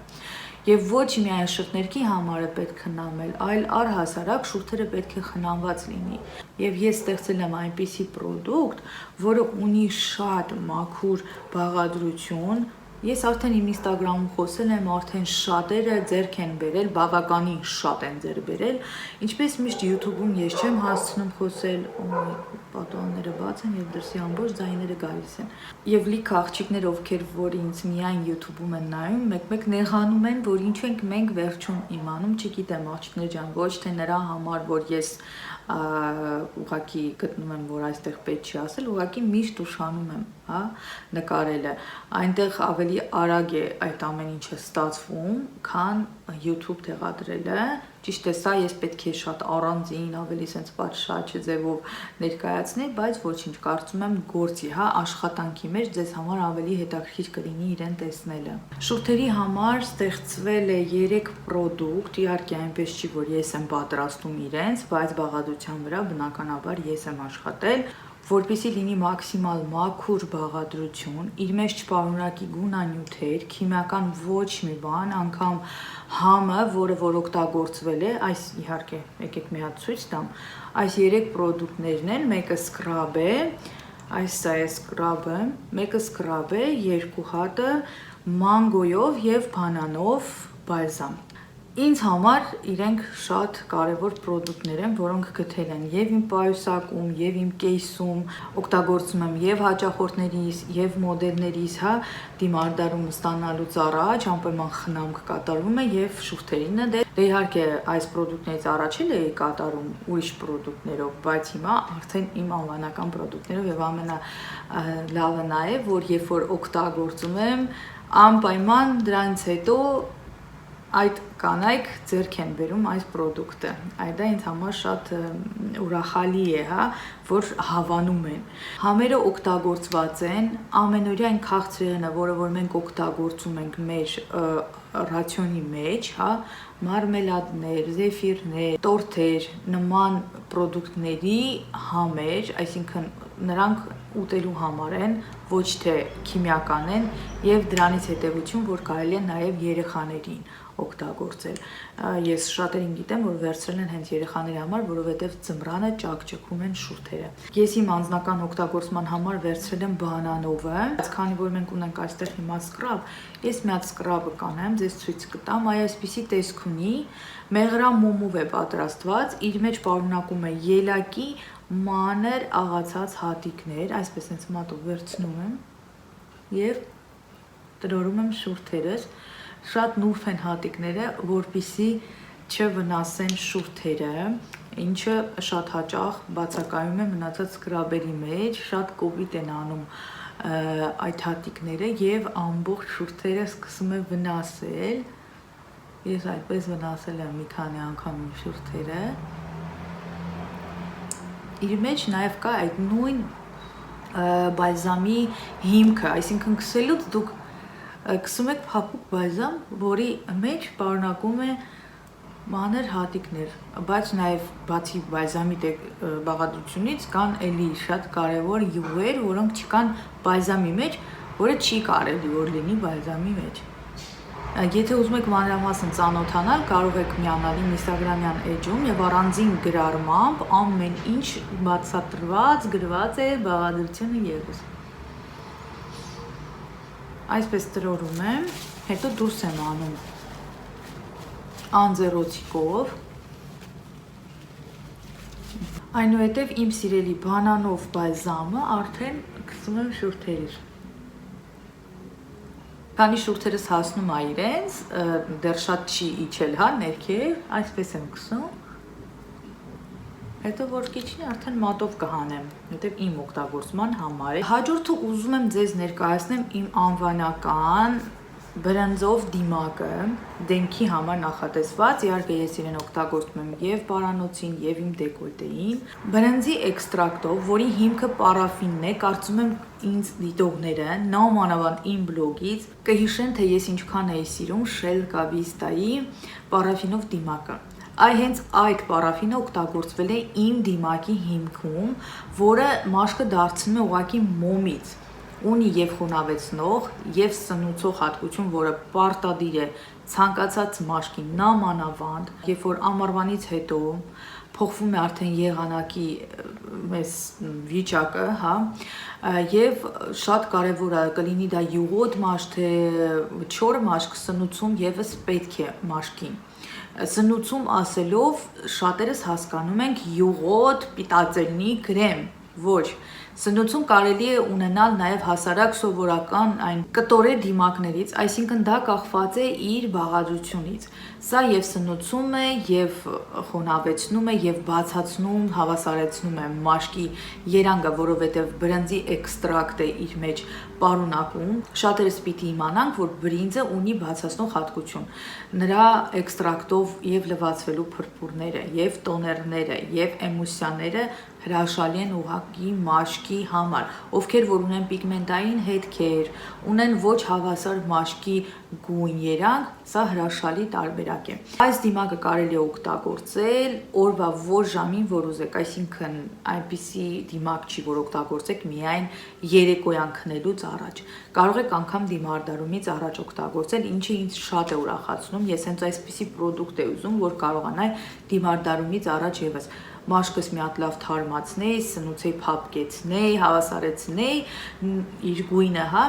Speaker 1: Եվ ոչ միայն շրթներքի համար է պետք խնամել, այլ առհասարակ շուրթերը պետք է խնամված լինի։ Եվ ես ստեղծել եմ այնպիսի պրոդուկտ, որը ունի շատ մաքուր բաղադրություն։ Ես արդեն իմ Instagram-ում խոսել եմ, արդեն շատերը ձեռք են բերել, բավականին շատ են ձեռք բերել, ինչպես միշտ YouTube-ում ես չեմ հասցնում խոսել, պատուհանները բաց են եւ դրսի ամբողջ ձայները գալիս են։ Եվ լիք աղջիկներ, ովքեր որ ինձ միայն YouTube-ում են նայում, մեկ-մեկ նեղանում են, որ ինչու ենք մենք վերջում իմանում, չգիտեմ աղջիկներ ջան, ոչ թե նրա համար, որ ես ուղղակի գտնում եմ, որ այստեղ պետք չի ասել, ուղղակի միշտ ուշանում եմ, հա, նկարելը։ Այնտեղ ավելի արագ է այդ ամեն ինչը ստացվում, քան YouTube տեղադրելը։ Ճիշտ է, սա ես պետք է շատ առանձին, ավելի sense պատշաճ ձևով ներկայացնել, բայց ոչինչ, կարծում եմ գործի, հա, աշխատանքի մեջ ձեզ համար ավելի հետաքրքիր կլինի իրեն տեսնելը։ Շուրթերի համար ստեղծվել է 3 պրոդուկտ, իհարկե այնպես չի, որ ես եմ պատրաստում իրենց, բայց բաղադրության վրա բնականաբար ես եմ աշխատել, որպեսզի լինի մաքսիմալ մաքուր բաղադրություն, իր մեջ չպարունակի գունանյութեր, քիմիական ոչ մի բան, անգամ համը, որ օգտագործվել է, այս իհարկե, եկեք մի հատ ցույց տամ, այս 3 պրոդուկտներն են, մեկը սկրաբ է, այս սա է սկրաբը, մեկը սկրաբ է, 2 հատը մանգոյով եւ բանանով բալզամ։ Ինձ համար իրենք շատ կարևոր պրոդուկտներ են, որոնք գտել են եւ իմ պայուսակում, եւ իմ կեյսում, օգտագործում եմ եւ հաճախորդներիս, եւ մոդելներիս, հա, դիմարդարում ստանալուց առաջ անպայման խնամք կատարվում է եւ շուրթերինը դե իհարկե այս պրոդուկտներից առաջ էլ էի կատարում ուրիշ պրոդուկտներով, բայց հիմա արդեն իմ անվանական պրոդուկտներով եւ ամենալավը նա է, որ երբ որ օգտագործում եմ, անպայման դրանից հետո այդ կանայք ձեռք են բերում այս պրոդուկտը, այդ ինձ համար շատ ուրախալի է, հա, որ հավանում են։ Համերը օգտագործված են, ամենօրյա այն քաղցրեղենը, որը որ մենք օգտագործում ենք մեր ռացիոնի մեջ, հա, մարմելադներ, զեֆիրներ, տորթեր, նման պրոդուկտների համեր, այսինքն նրանք ուտելու համար են, ոչ թե քիմիական են եւ դրանից հետեւություն, որ կարելի է նաեւ երեխաներին օգտագործել։ Ես շատերին գիտեմ, որ վերցրել են հենց երեխաների համար, որովհետև ձմռանը ճակճկում են շուրթերը։ Ես իմ անձնական օգտագործման համար վերցրել եմ բանանովը, բայց քանի որ մենք ունենք այստեղ հիմա սկրաբ, ես մի հատ սկրաբը կանեմ, ձեզ ցույց կտամ, այ այսպիսի տեսք ունի, մեղրամ մոմով է պատրաստված, իր մեջ պարունակում է ելակի մանր աղացած հատիկներ, այսպես հենց մատով վերցնում եմ եւ տրորում եմ շուրթերս, շատ նուրբ են հատիկները, որպեսզի չվնասեն շուրթերը, ինչը շատ հաճախ բացակայում է մնացած սկրաբերի մեջ, շատ կոպիտ են անում այդ հատիկները եւ ամբողջ շուրթերը սկսում է վնասել։ Ես այդպես վնասել եմ մի քանի անգամ իմ շուրթերը։ Իր մեջ նաեւ կա այդ նույն բալզամի հիմքը, այսինքն քսելուց դուք կսում եք փափուկ բալզամ, որի մեջ պարունակում է մանր հատիկներ, բայց նաև բացի բալզամի բաղադրությունից կան էլի շատ կարևոր յուղեր, որոնք չկան բալզամի մեջ, որը չի կարելի որ լինի բալզամի մեջ։ Եթե ուզում եք մանրամասն ծանոթանալ, կարող եք միանալ իմ Instagram-յան էջում եւ առանձին գրառմամբ ամեն ինչ բացատրված գրված է բաղադրությունը եւս։ Այսպես տրորում եմ, հետո դուրս եմ անում անձեռոցիկով, այնուհետև իմ սիրելի բանանով բալզամը արդեն գցում եմ շուրթերից։ Քանի շուրթերս հասնում է իրենց, դեռ շատ չի իջել, հա, ներքև, այսպես եմ գցում։ Հետո որ կիջնի արդեն մատով կհանեմ, որտեղ իմ օգտագործման համար է։ Հաջորդը ուզում եմ ձեզ ներկայացնեմ իմ անվանական բրնձով դիմակը, դեմքի համար նախատեսված, իհարկե ես իրեն օգտագործում եմ եւ պարանոցին եւ իմ դեկոլտեին, բրնձի էքստրակտով, որի հիմքը պարաֆինն է, կարծում եմ ինձ դիտողները նամանավանդ իմ բլոգից կհիշեն, թե ես ինչքան էի սիրում Shell Cavista-ի պարաֆինով դիմակը։ Հենց այդ պարաֆինը օգտագործվել է իմ դիմակի հիմքում, որը մաշկը դարձնում է ուղղակի մոմից։ Ունի եւ խոնավեցնող եւ սնուցող հատկություն, որը պարտադիր է ցանկացած մաշկի նամանավանդ, երբ որ ամառվանից հետո փոխվում է արդեն եղանակի մեզ վիճակը, հա, եւ շատ կարեւոր է կլինի դա յուղոտ մաշկ, թե չոր մաշկ սնուցում եւս պետք է մաշկին։ Սնուցում ասելով շատերս հասկանում ենք յուղոտ պիտածելնի կրեմ, ոչ։ Սնուցում կարելի է ունենալ նաև հասարակ սովորական այն կտորե դիմակներից, այսինքն դա կախված է իր բաղադրությունից։ Սա եւ սնուցում է, եւ խոնավեցնում է, եւ բացացնում, հավասարեցնում է մաշկի երանգը, որովհետեւ բրնձի էքստրակտ է իր մեջ պարունակում։ Շատերս պիտի իմանանք, որ բրինձը ունի բացացնող հատկություն։ Նրա էքստրակտով եւ լվացվելու փրփուրները, եւ տոներները, եւ էմուլսիաները հրաշալի են ուղղակի մաշկի համար, ովքեր որ ունեն պիգմենտային հետքեր, ունեն ոչ հավասար մաշկի գույն երանգ, սա հրաշալի տարբերակ է։ Այս դիմակը կարելի է օգտագործել օրվա որ ժամին, որ ուզեք, այսինքն այնպիսի դիմակ չի, որ օգտագործեք միայն երեկոյան քնելուց առաջ։ Կարող եք անգամ դիմարդարումից առաջ օգտագործել, ինչը ինձ շատ է ուրախացնում։ Ես հենց այսպիսի պրոդուկտ եմ ուզում, որ կարողանայի դիմարդարումից առաջ եւս մաշկս մի հատ լավ թարմացնեի, սնուցեի փափկեցնեի, հավասարեցնեի իր գույնը, հա,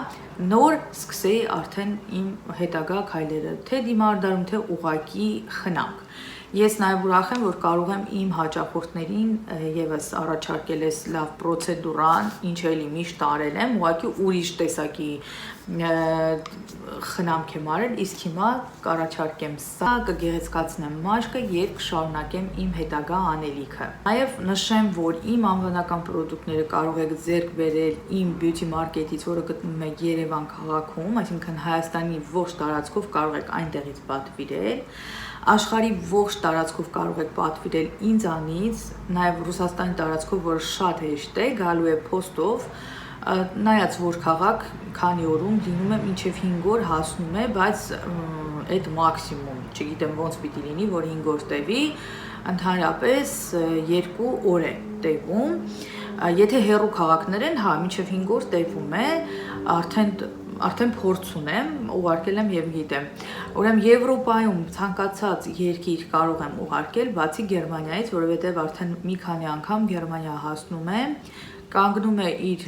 Speaker 1: նոր սկսեի արդեն իմ հետագա քայլերը, թե դիմարդարում, թե ուղակի խնամք։ Ես նաև ուրախ եմ, որ կարող եմ իմ հաճախորդներին եւս առաջարկել այս լավ պրոցեդուրան, ինչ էլի միշտ արել եմ, ուղղակի ուրիշ տեսակի խնամք եմ արել, իսկ հիմա կառաջարկեմ սա, կգեղեցկացնեմ մաշկը եւ կշարունակեմ իմ հետագա անելիքը։ Նաեւ նշեմ, որ իմ անվանական պրոդուկտները կարող եք ձեռք բերել իմ beauty market-ից, որը գտնվում է Երևան քաղաքում, այսինքն Հայաստանի ողջ տարածքով կարող եք այնտեղից պատվիրել։ Աշխարհի ողջ տարածքով կարող եք պատվիրել ինձանից, նաև Ռուսաստանի տարածքով, որը շատ հեշտ է, գալու է post-ով, նայած որ քաղաք, քանի օրում լինում է մինչև 5 օր հասնում է, բայց այդ մաքսիմում, չգիտեմ ոնց պիտի լինի, որ 5 օր տևի, ընդհանրապես 2 օր է տևում։ Եթե հեռու քաղաքներ են, հա, մինչև 5 օր տևում է, արդեն փորձ ունեմ, ուղարկել եմ եւ գիտեմ։ Ուրեմն Եվրոպայում ցանկացած երկիր կարող եմ ուղարկել, բացի Գերմանիայից, որովհետեւ արդեն մի քանի անգամ Գերմանիա հասնում է, կանգնում է իր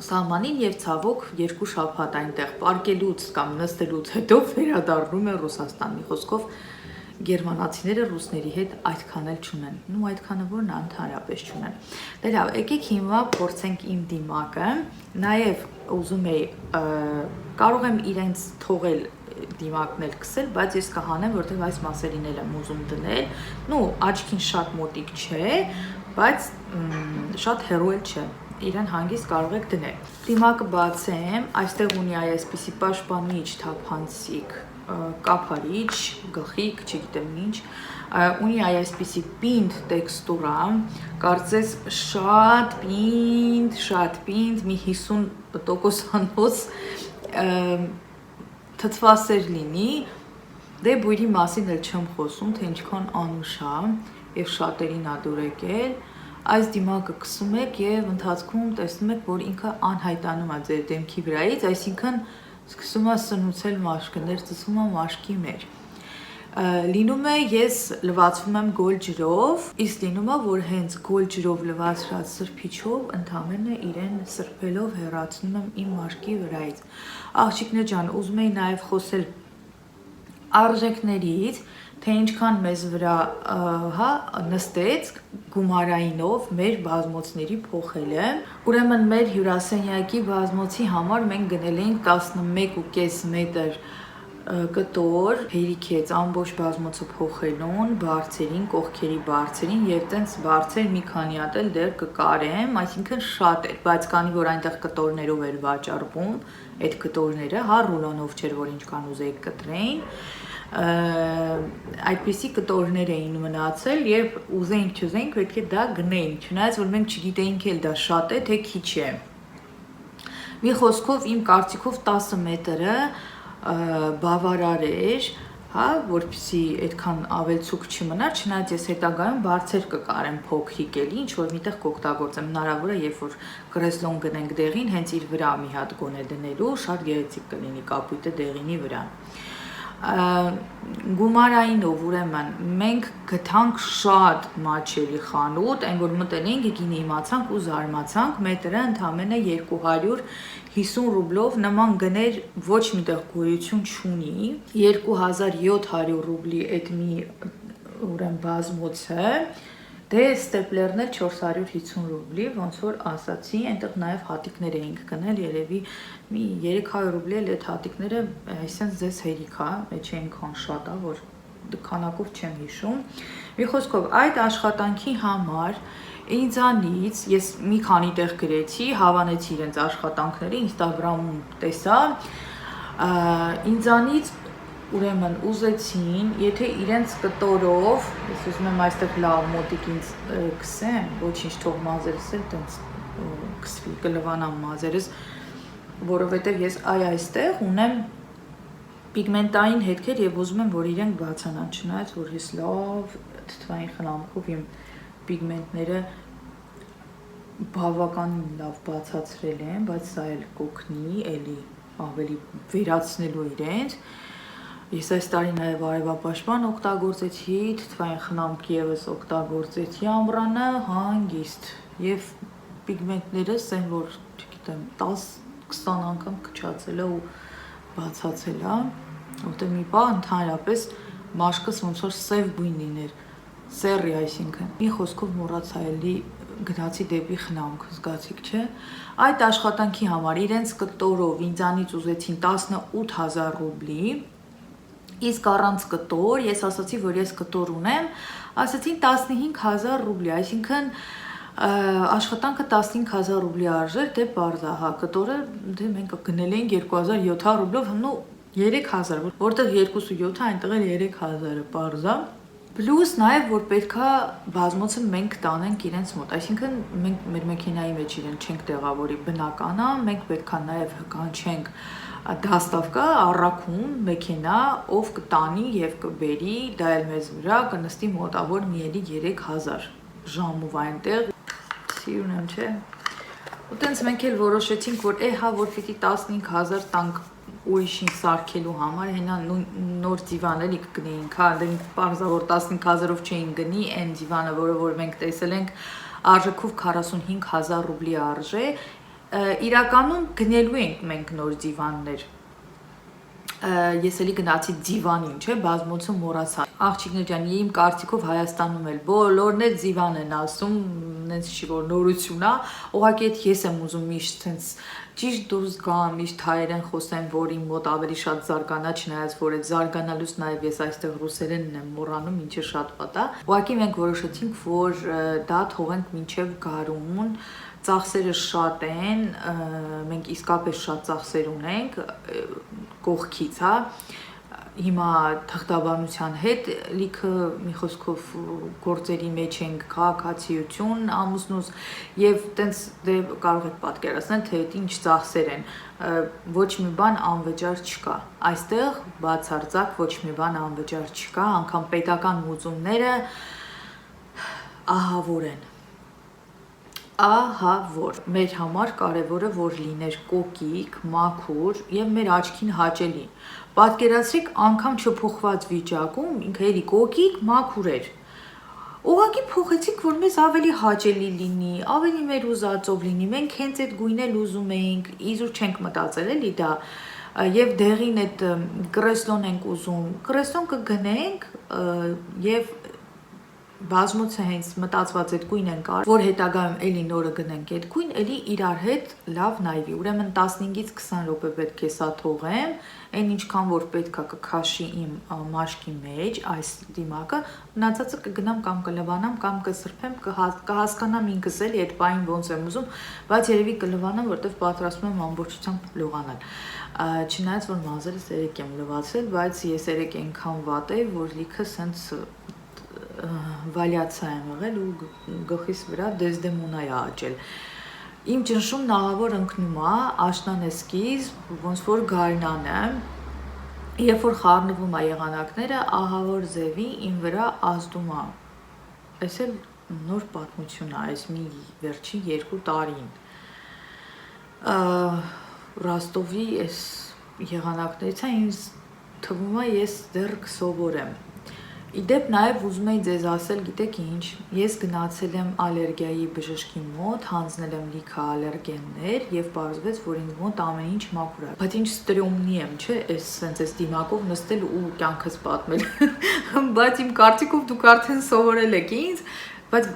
Speaker 1: սահմանին եւ ցավոք 2 շաբաթ այնտեղ պարկելուց կամ նստելուց հետո վերադառնում է Ռուսաստան։ Մի խոսքով գերմանացիները ռուսների հետ այդքան էլ չունեն, ու այդքանը որ նա ընդհանրապես չունեն։ Դե լավ, եկեք հիմա փորձենք իմ դիմակը, նաև ուզում եի կարող եմ իրենց թողել դիմակն էլ կսել, բայց ես կհանեմ, որտեղ այս մասերին էլ եմ ուզում դնել, ու աչքին շատ մոտիկ չէ, բայց շատ հեռու էլ չէ։ Իրեն հանգիստ կարող եք դնել։ Դիմակը բացեմ, այստեղ ունի այսպիսի պաշտպանիչ թափանցիկ կափարիչ, գլխիկ, չգիտեմ ինչ, ունի այսպիսի պինդ տեքստուրա, կարծես շատ պինդ, մի 50%-անոց թթվասեր լինի, Դե բույրի մասին էլ չեմ խոսում, թե ինչքան անուշ է եւ շատերին ա դուր եկել։ Այս դիմակը կսում եք եւ ընթացքում տեսնում եք, որ ինքը անհայտանում է ձեր դեմքի վրայից, այսինքն սկսում է սնուցել մաշկը, ներծծում է մաշկի մեջ։ Լինում է ես լվացվում եմ գոլ ջրով, իսկ լինում է, որ հենց գոլ ջրով լվացրած սրբիչով ընդամենը իրեն սրբելով հեռացնում եմ իմ մաշկի վրայից։ Աղջիկներ ջան, ուզում եի նաև խոսել արժեքներից, թե ինչքան մեզ վրա նստեց գումարայինով մեր բազմոցների փոխելը։ Ուրեմն մեր հյուրասենյակի բազմոցի համար մենք գնել էինք 11.5 մետր կտոր հերիքեց ամբողջ բազմոցը փոխելուն, բարձերին, կողքերի բարձերին եւ տենց բարձեր մի քանի հատ էլ դեռ կկարեմ, այսինքն շատ էր, բայց քանի որ այնտեղ կտորներով էր վաճառվում, այդ կտորները, ռուլոնով չէր, որ ինչքան ուզեիք կտրեին, այդպիսի կտորներ էին մնացել եւ ուզեինք չուզեինք պետք է դա գնեինք, չնայած որ մենք չգիտեինք էլ դա շատ է, թե քիչ է։ Մի խոսքով իմ կարծիքով 10 մետրը բավարար էր, որպեսզի այդքան ավելցուկ չմնար, չնայած ես հետագայում բարձր կկարեմ փոքրիկ էլի, ինչ որ միտեղ կօգտագործեմ, հնարավոր է, երբ որ կրեսլոն գնենք դեղին, հենց իր վրա մի հատ գոնե դնելու, շատ գեղեցիկ կլինի կապույտը դեղինի վրա։ Գումարայինով ուրեմն մենք գտանք շատ մաչելի խանութ, այն որ մտել ենք գինի իմացանք ու զարմացանք, մետրը ընդամենը 250 ռուբլով, նման գներ ոչ միտեղ գոյություն չունի, 2700 ռուբլի այդ մի ուրեմն բազմոցը, դե ստեպլերն էլ 450 ռուբլի, ոնց որ ասացի, այնտեղ նաև հատիկներ էինք գնել, երևի մի 300 ռուբլի էլ այդ հատիկները, այսինքն ձեզ հերիք է, մեջ այնքան շատ է, որ քանակով չեմ հիշում։ Մի խոսքով, այդ աշխատանքի համար ինձանից ես մի քանի տեղ գրեցի, հավանեցի իրենց աշխատանքները, Instagram-ում տեսա, ինձանից ուրեմն ուզեցին, եթե իրենց կտորով, ես ուզում եմ այստեղ լավ մոտիկ ինձ կսեմ, ոչինչ թող մազերս էլ տենց կսվի, կլվանամ մազերս, որովհետև ես այստեղ ունեմ պիգմենտային հետքեր եւ ուզում եմ, որ իրենք բացանան, չնայած որ ես լավ թթվային խնամքով իմ պիգմենտները բավականին լավ բացացրել եմ, բայց սա էլ կօգնի, էլի ավելի վերացնելու իրենց։ Ես այս տարի նաև արևապաշտպան օգտագործեցի, թթվային խնամք ևս օգտագործեցի ամռանը հանգիստ եւ պիգմենտներս այն որ չգիտեմ 10-20 անգամ քչացել է ու բացացել է, որտեղ մի բան ընդհանրապես մաշկս ոնց որ սև բույն լիներ, սերի, այսինքն։ Մի խոսքով մոռացա էլի գնացի դեպի խնամք, զգացիք չէ։ Այդ աշխատանքի համար իրենց կտորով ինձանից ուզեցին 18000 ռուբլի, իսկ առանց կտոր, ես ասացի, որ ես կտոր ունեմ, ասացին 15000 ռուբլի, այսինքն աշխատանքը 15000 ռուբլի արժեր, դե բարձա, կտորը դե մենք գնել էինք 2700 ռուբլով, նո 3000, որտեղ 2.7-ը այնտեղ էլ 3000-ը բարձա։ Պլյուս նաև որ պետքա բազմոցը մենք տանենք իրենց մոտ, այսինքն մենք մեր մեքենայի մեջ իրեն չենք տեղավորի, բնական է, մենք պետքա նաև կանչենք դաստավկա առաքում մեքենա, ով կտանի եւ կբերի, դա էլ մեզ վրա կնստի մոտավոր մի 3000 ժամով այնտեղ, սիրուն եմ, չէ։ Ու տենց մենք էլ որոշեցինք, որ որ պիտի 15000 տանք ուրիշին սարքելու համար, հենա նոր դիվան էլի կգնեինք, դե պարզավոր 15000-ով չէին գնի, այն դիվանը, որ մենք տեսել ենք, արժեքով 45000 ռուբլի արժե, իրականում գնելու ենք մենք նոր դիվաններ, ես էլի գնացի դիվանին, չէ, բազմոցը մոռացա։ Աղջիկներ ջան, իմ կարծիքով Հայաստանում էլ բոլորն էլ դիվան են ասում, նենց չի որ նորություն է, ուղղակի այդ ես եմ ուզում միշտ տենց ճիշտ դուրս գամ, միշտ հայերեն խոսեմ, որ իմ մոտ ավելի շատ զարգանա, չնայած որ այդ զարգանալուց նաև ես այստեղ ռուսերենն եմ մոռանում, ինչը շատ վատ է։ Ուղղակի մենք որոշեցինք, որ դա թողենք մինչև գարուն, ծախսերը շատ են, մենք իսկապես շատ ծախսեր ունենք կողքից, հիմա թղթաբանության հետ լիքը մի խոսքով գործերի մեջ ենք քաղաքացիություն, ամուսնուս եւ տենց դե կարող եք պատկերացնել թե ինչ ծախսեր են, ոչ մի բան անվճար չկա։ Այստեղ բացարձակ ոչ մի բան անվճար չկա, անգամ պետական մուծումները ահավոր են։ Ահավոր։ Մեր համար կարևորը որ լիներ կոկիկ, մաքուր եւ մեր աչքին հաճելի։ Պատկերացրեք անգամ չփոխված վիճակում ինքը էլի կոկիկ, մաքուր էր։ Ուղղակի փոխեցիք, որ մեզ ավելի հաճելի լինի, ավելի մեր ուզածով լինի։ Մենք հենց այդ գույնը ուզում էինք, իզուր չենք մտածել էլի դա։ Եվ դեղին այդ կրեսլոն ենք ուզում, կրեսլոն կգնենք եւ բազմոցը հենց մտածված այդ գույն են կար, որ հետագայում էլի նորը գնենք այդ գույն, էլի իրար հետ լավ նայվի։ Ուրեմն 15-ից 20 րոպե պետք է սա թողեմ, այն ինչքան որ պետքա կքաշի իմ մաշկի մեջ այս դիմակը, մնացածը կգնամ կամ կլվանամ կամ կսրբեմ, կհասկանամ ինքս էլի այդ բային ոնց եմ ուզում, բայց երևի կլվանամ, որտեվ պատրաստում եմ ամբողջությամբ լողանալ։ Չնայած որ մազերս երեք եմ լվացել, բայց ես երեք այնքան վատ էի, որ լիքը սենց վալյացա եմ եղել ու գլխիս վրա դեզդեմոնա է աճել։ Իմ ճնշումն ահավոր ընկնում է, աշնան է սկիզբ, ոնց որ գարնանը, երբ որ խառնվում է եղանակները, ահավոր ձևի իմ վրա ազդում է։ Այս էլ նոր պատմություն է, այս մի վերջին 2 տարին։ Ռաստովի այս եղանակներից է ինձ թվում է ես դեռ կսովորեմ։ Իդեպ նաև ուզում էի ձեզ ասել, գիտեք ինչ, ես գնացել եմ ալերգիայի բժշկի մոտ, հանձնել եմ լիքը ալերգեններ եւ պարզվեց, որ ինձ մոտ ամեն ինչ մաքուր է։ Բայց ինչ ստրյոմնի եմ, չէ, սենց դիմակով նստել ու կյանքս պատմել։ Բայց իմ կարծիքով դուք արդեն սովորել եք ինձ, բայց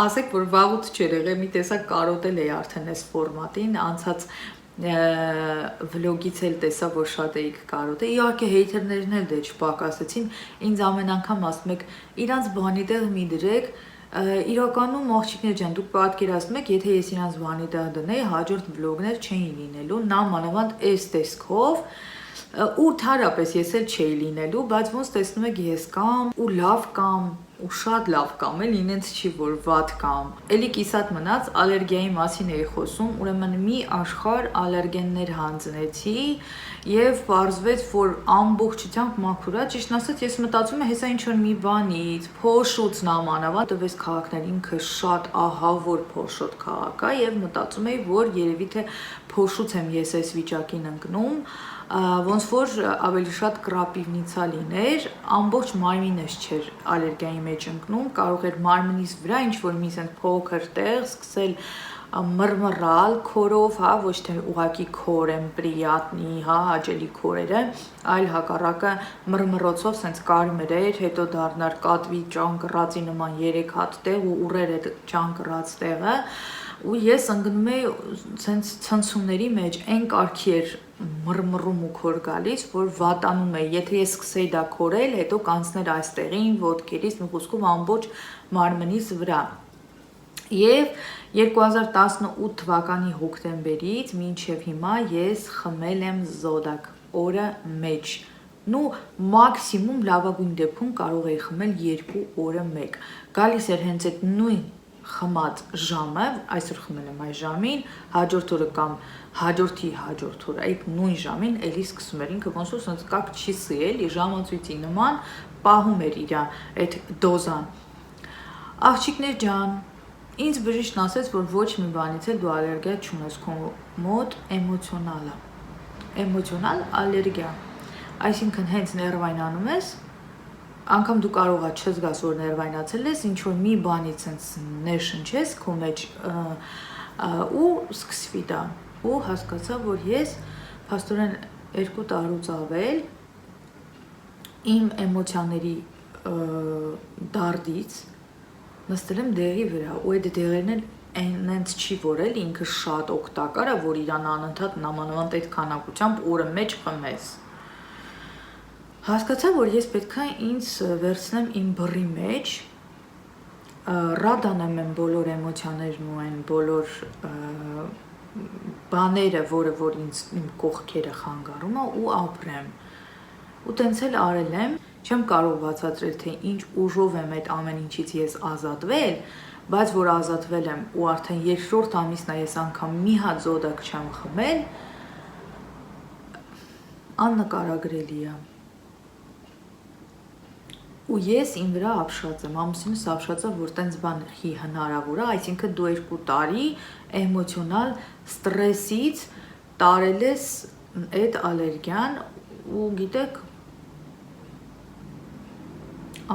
Speaker 1: ասեք, որ վաղուց չէր եղել, մի տեսակ կարոտել էի արդեն այս ֆորմատին, անցած վլոգից էլ տեսա, որ շատ էիք կարոտել, իհարկե հեյթերներն էլ դե չպակասեցին, ինձ ամեն անգամ ասում եք, իրանց բանի տեղ մի դրեք, իրականում աղջիկներ ջան, դուք պատկերացնում եք, եթե ես իրանց բանի տեղ դնեի, հաջորդ վլոգներ չէին լինելու, նամանավանդ այս տեսքով, ու թարապես ես էլ չէի լինելու, բայց ոնց տեսնում եք ես կամ ու լավ կամ ու շատ լավ կամ էլ ինձ չի որ վատ կամ էլի կիսատ մնաց ալերգիայի մասին էի խոսում, ուրեմն մի աշխարհ ալերգեններ հանձնեցի եւ պարզվեց որ ամբողջությամբ մաքուր է, ճիշտ ասած ես մտածում եմ հեսա ինչ որ մի բանից փոշուց նամանավանդ տվես քաղաքներ ինքը շատ ահավոր փոշոտ քաղաք է եւ մտածում էի որ երևի թե փոշուց եմ ես այս վիճակին ընկնում ոնց որ ավելի շատ կրապիվնիցա լիներ, ամբողջ մարմինս չէր ալերգիայի մեջ ընկնում, կարող էր մարմնիս վրա ինչ-որ մի սենց փոքր տեղ սկսել մռմռալ քորով, հա, ոչ թե ուղակի քոր եմ պրիատնի, հա, հաճելի քորերը, այլ հակառակը մռմռոցով սենց կարմրեր, հետո դառնար կատվի ճանկռածի նման 3 հատ տեղ ու ուռեր այդ ճանկռած տեղը ու ես ընկնում էի սենց ցնցումների մեջ, այն կարգի էր մռմռում ու քոր գալիս, որ վատանում է, եթե ես սկսեի դա քորել, հետո կանցներ այստեղին, ոտքերից, մի խոսքով ամբողջ մարմնիս վրա։ Եվ 2018 թվականի հոկտեմբերից մինչև հիմա ես խմել եմ զոդակ օրը մեջ։ Նու մաքսիմում լավագույն դեպքում կարող էի խմել 2 օրը մեկ։ Գալիս էր հենց այդ նույն խմած ժամը, այսօր խմել եմ այս ժամին, հաջորդ օրը կամ հաջորդի հաջորդ օրը, այդ նույն ժամին էլի սկսում էր ինքը ոնց որ սենց կապ չի սիել, ժամացույցի նման պահում էր իր այդ դոզան։ Աղջիկներ ջան, ինձ բժիշկն ասեց, որ ոչ մի բանից էլ դու ալերգիա չունես, քո մոտ էմոցիոնալ է։ Էմոցիոնալ ալերգիա։ Այսինքն հենց ներվայնանում ես անգամ դու կարող ես չզգաս որ ներվայնացել ես, ինչ որ մի բանից sense ներշնչես քո մեջ ու սկսվի դա։ Ու հասկացա, որ ես փաստորեն 2 տարուց ավել իմ էմոցիաների դարդից նստել եմ դեղի վրա, ու այդ դեղերն էլ այնց չի որ էլ ինքը շատ օգտակար է, որ իրան անընդհատ նամանավանդ այդ քանակությամբ օրը մեջ խմես։ Հասկացա, որ ես պետք է ինձ վերցնեմ իմ բռի մեջ, ռադանեմ եմ բոլոր էմոցիաներն ու այն բոլոր բաները, որը որ ինձ իմ կողքերը խանգարում է ու ապրեմ։ ու տենց էլ արել եմ, չեմ կարող բացատրել, թե ինչ ուժով եմ այդ ամեն ինչից ես ազատվել, բայց որ ազատվել եմ ու արդեն երկրորդ ամիսն է ես անգամ մի հատ զոդակ չեմ խմել, աննկարագրելի է։ Ու ես իմ վրա ապշած եմ, ամուսինս ապշած է, որ տենց բան հնարավոր է, այսինքն դու 2 տարի էմոցիոնալ ստրեսից տարել ես այդ ալերգիան ու գիտեք,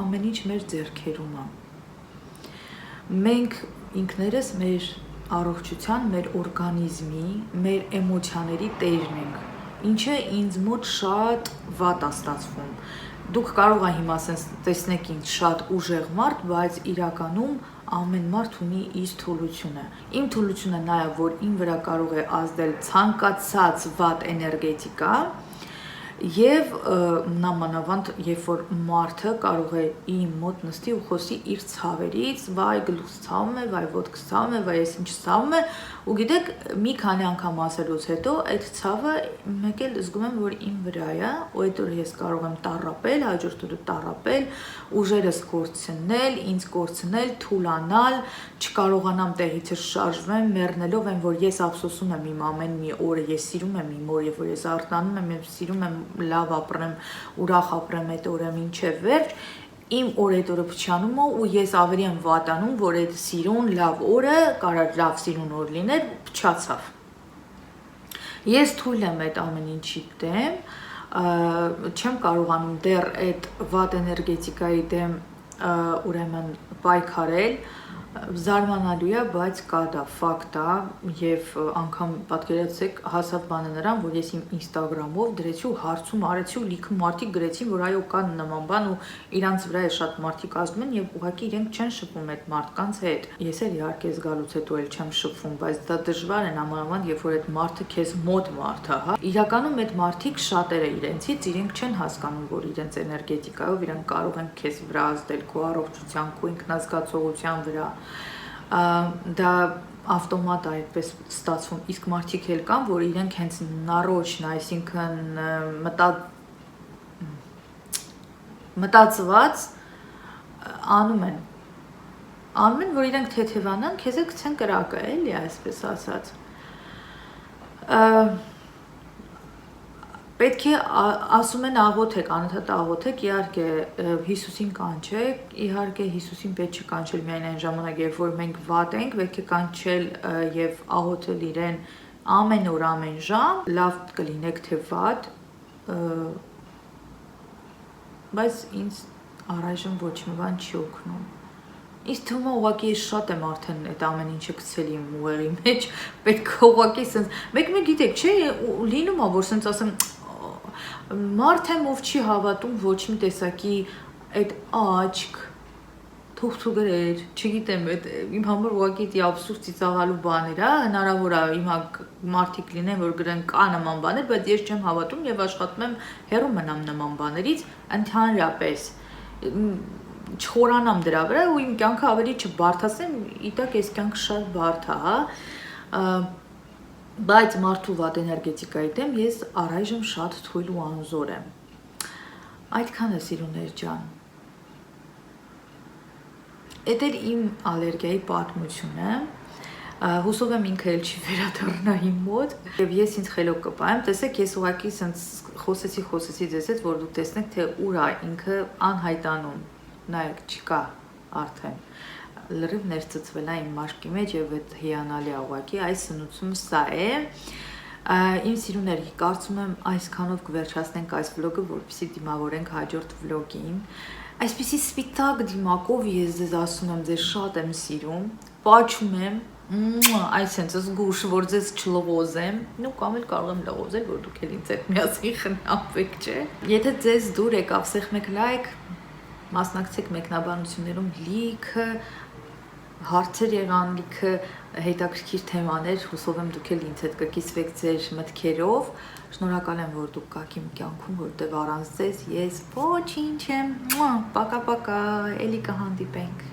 Speaker 1: ամեն ինչ մեր ձեռքերում է։ Մենք ինքներս մեր առողջության, մեր օրգանիզմի, մեր էմոցիաների տերն ենք, ինչը ինձ մոտ շատ վատ է ստացվում։ Դուք կարող եք հիմա տեսնեք ինձ շատ ուժեղ մարդ, բայց իրականում ամեն մարդ ունի իր թուլությունը։ Իմ թուլությունը նա է, որ իմ վրա կարող է ազդել ցանկացած վատ էներգետիկա, եւ նամանավանդ երբ որ մարդը կարող է իմ մոտ նստի ու խոսի իր ցավերից, վայ գլուխս ցավում է, վայ ոտքս ցավում է, վայ ես ինչ ցավում է, ու գիտեք, մի քանի անգամ ասելուց հետո այդ ցավը մեկ էլ զգում եմ, որ իմ վրա է, ու այդ օրը ես կարող եմ տառապել, հաջորդ օրը տառապել, ուժերս կորցնել, ինձ կորցնել, թուլանալ, չկարողանամ տեղից շարժվեմ, մեռնելով եմ, որ ես ափսոսում եմ իմ ամեն մի օրը, ես սիրում եմ իմ օրը, որ ես արտանում եմ, ես սիրում եմ լավ ապրեմ, ուրախ ապրեմ այդ օրը մինչև վերջ, իմ օր այդ օրը փչանում է ու ես ավելի եմ վատանում, որ այդ սիրուն լավ օրը կարող լավ սիրուն օր լիներ, փչացավ։ Ես թույլ եմ այդ ամեն ինչի դեմ, չեմ կարողանում դեռ այդ վատ էներգետիկայի դեմ ուրեմն պայքարել, զարմանալու է, բայց կա դա ֆակտ է եւ անգամ պատկերացրեք հասավ բանը նրան, որ ես իմ Instagram-ով դրեցի ու հարցում արեցի ու լիքը մարդիկ գրեցին, որ այո կա նման բան ու իրանց վրա է շատ մարդիկ ազդում են եւ ուղղակի իրենք չեն շփվում այդ մարդկանց հետ։ Ես էլ իհարկե զգալուց հետո էլ չեմ շփվում, բայց դա դժվար է նամանավանդ, երբ որ այդ մարդը քեզ մոտ մարդ է, հա։ Իրականում այդ մարդիկ շատերը իրենցից իրենք չեն հասկանում, որ իրենց էներգետիկայով իրենք կարող են քեզ վրա ազդել քո առողջության, քո ինքնազգացողության վրա։ Դա ավտոմատ է այդպես ստացվում, իսկ մարդիկ էլ կան, որ իրենք հենց նարոճն, այսինքն մտածված անում են, որ իրենք թեթևանան, քեզ էլ գցեն կրակը, էլի այսպես ասած։ Պետք է ասում են աղոթեք, անընդհատ աղոթեք, իհարկե Հիսուսին կանչեք, իհարկե Հիսուսին պետք չի կանչել միայն այն ժամանակ, երբ որ մենք վատ ենք, պետք է կանչել եւ աղոթել իրեն ամեն օր, ամեն ժամ, լավ կլինեք թե վատ, բայց ինձ առայժմ ոչ մի բան չի օգնում։ Ինձ թվում է ուղղակի ես շատ եմ արդեն այդ ամեն ինչը գցել իմ ուղեղի մեջ, պետք է ուղղակի sense, մեկ գիտեք, չէ, լինում է, որ sense ասեմ, մարդ եմ, ով չի հավատում ոչ մի տեսակի այդ աչք, թուղթուգրեր, չգիտեմ, իմ համար ուղղակի դի աբսուրդ ծիծաղալու բաներ է, հնարավոր է հիմա մարդիկ լինեն, որ գրեն կա նման բաներ, բայց ես չեմ հավատում եւ աշխատում եմ հեռու մնամ նման բաներից, ընդհանրապես չխորանամ դրա վրա ու իմ կյանքը ավելի չբարդացնեմ, իտակ ես կյանքը շատ բարդ է, հա, բայց մարդու վատ էներգետիկայի դեմ ես առայժմ շատ թույլ ու անզոր եմ։ Այդքան է սիրուներ ջան։ Էդ էր իմ ալերգիայի պատմությունը, հուսով եմ ինքը էլ չի վերադառնա իմ մոտ եւ ես ինձ խելոք կպայեմ, տեսեք ես ուղղակի խոսեցի ձեզ հետ, որ դուք տեսնեք թե ուր է ինքը անհայտանում, նայեք չկա արդեն, լրիվ ներծծվել է իմ մաշկի մեջ եւ այդ հիանալի է ուղղակի, այս սնուցումը սա է, իմ սիրուներ, կարծում եմ այսքանով կվերջացնենք այս վլոգը, որպեսզի դիմավորենք հաջորդ վլոգին, այսպեսի սպիտակ դիմակով ես ձեզ ասում եմ, ձեզ շատ եմ սիրում, պաչում եմ, այսենց զգուշ, որ ձեզ չլղոզեմ, ու կամ էլ կարող եմ լղոզել, որ դուք էլ ինձ հետ միասին խնամվեք, չէ։ Եթե ձեզ դուր եկավ, սեղմեք լայք, մասնակցեք մեկնաբանություններում լիքը հարցեր եղան, լիքը հետաքրքիր թեմաներ, հուսով եմ դուք էլ ինձ հետ կկիսվեք ձեր մտքերով, շնորհակալ եմ, որ դուք կաք իմ կյանքում, որտեղ առանց ձեզ ես ոչինչ եմ, պակա, էլի կհանդիպենք։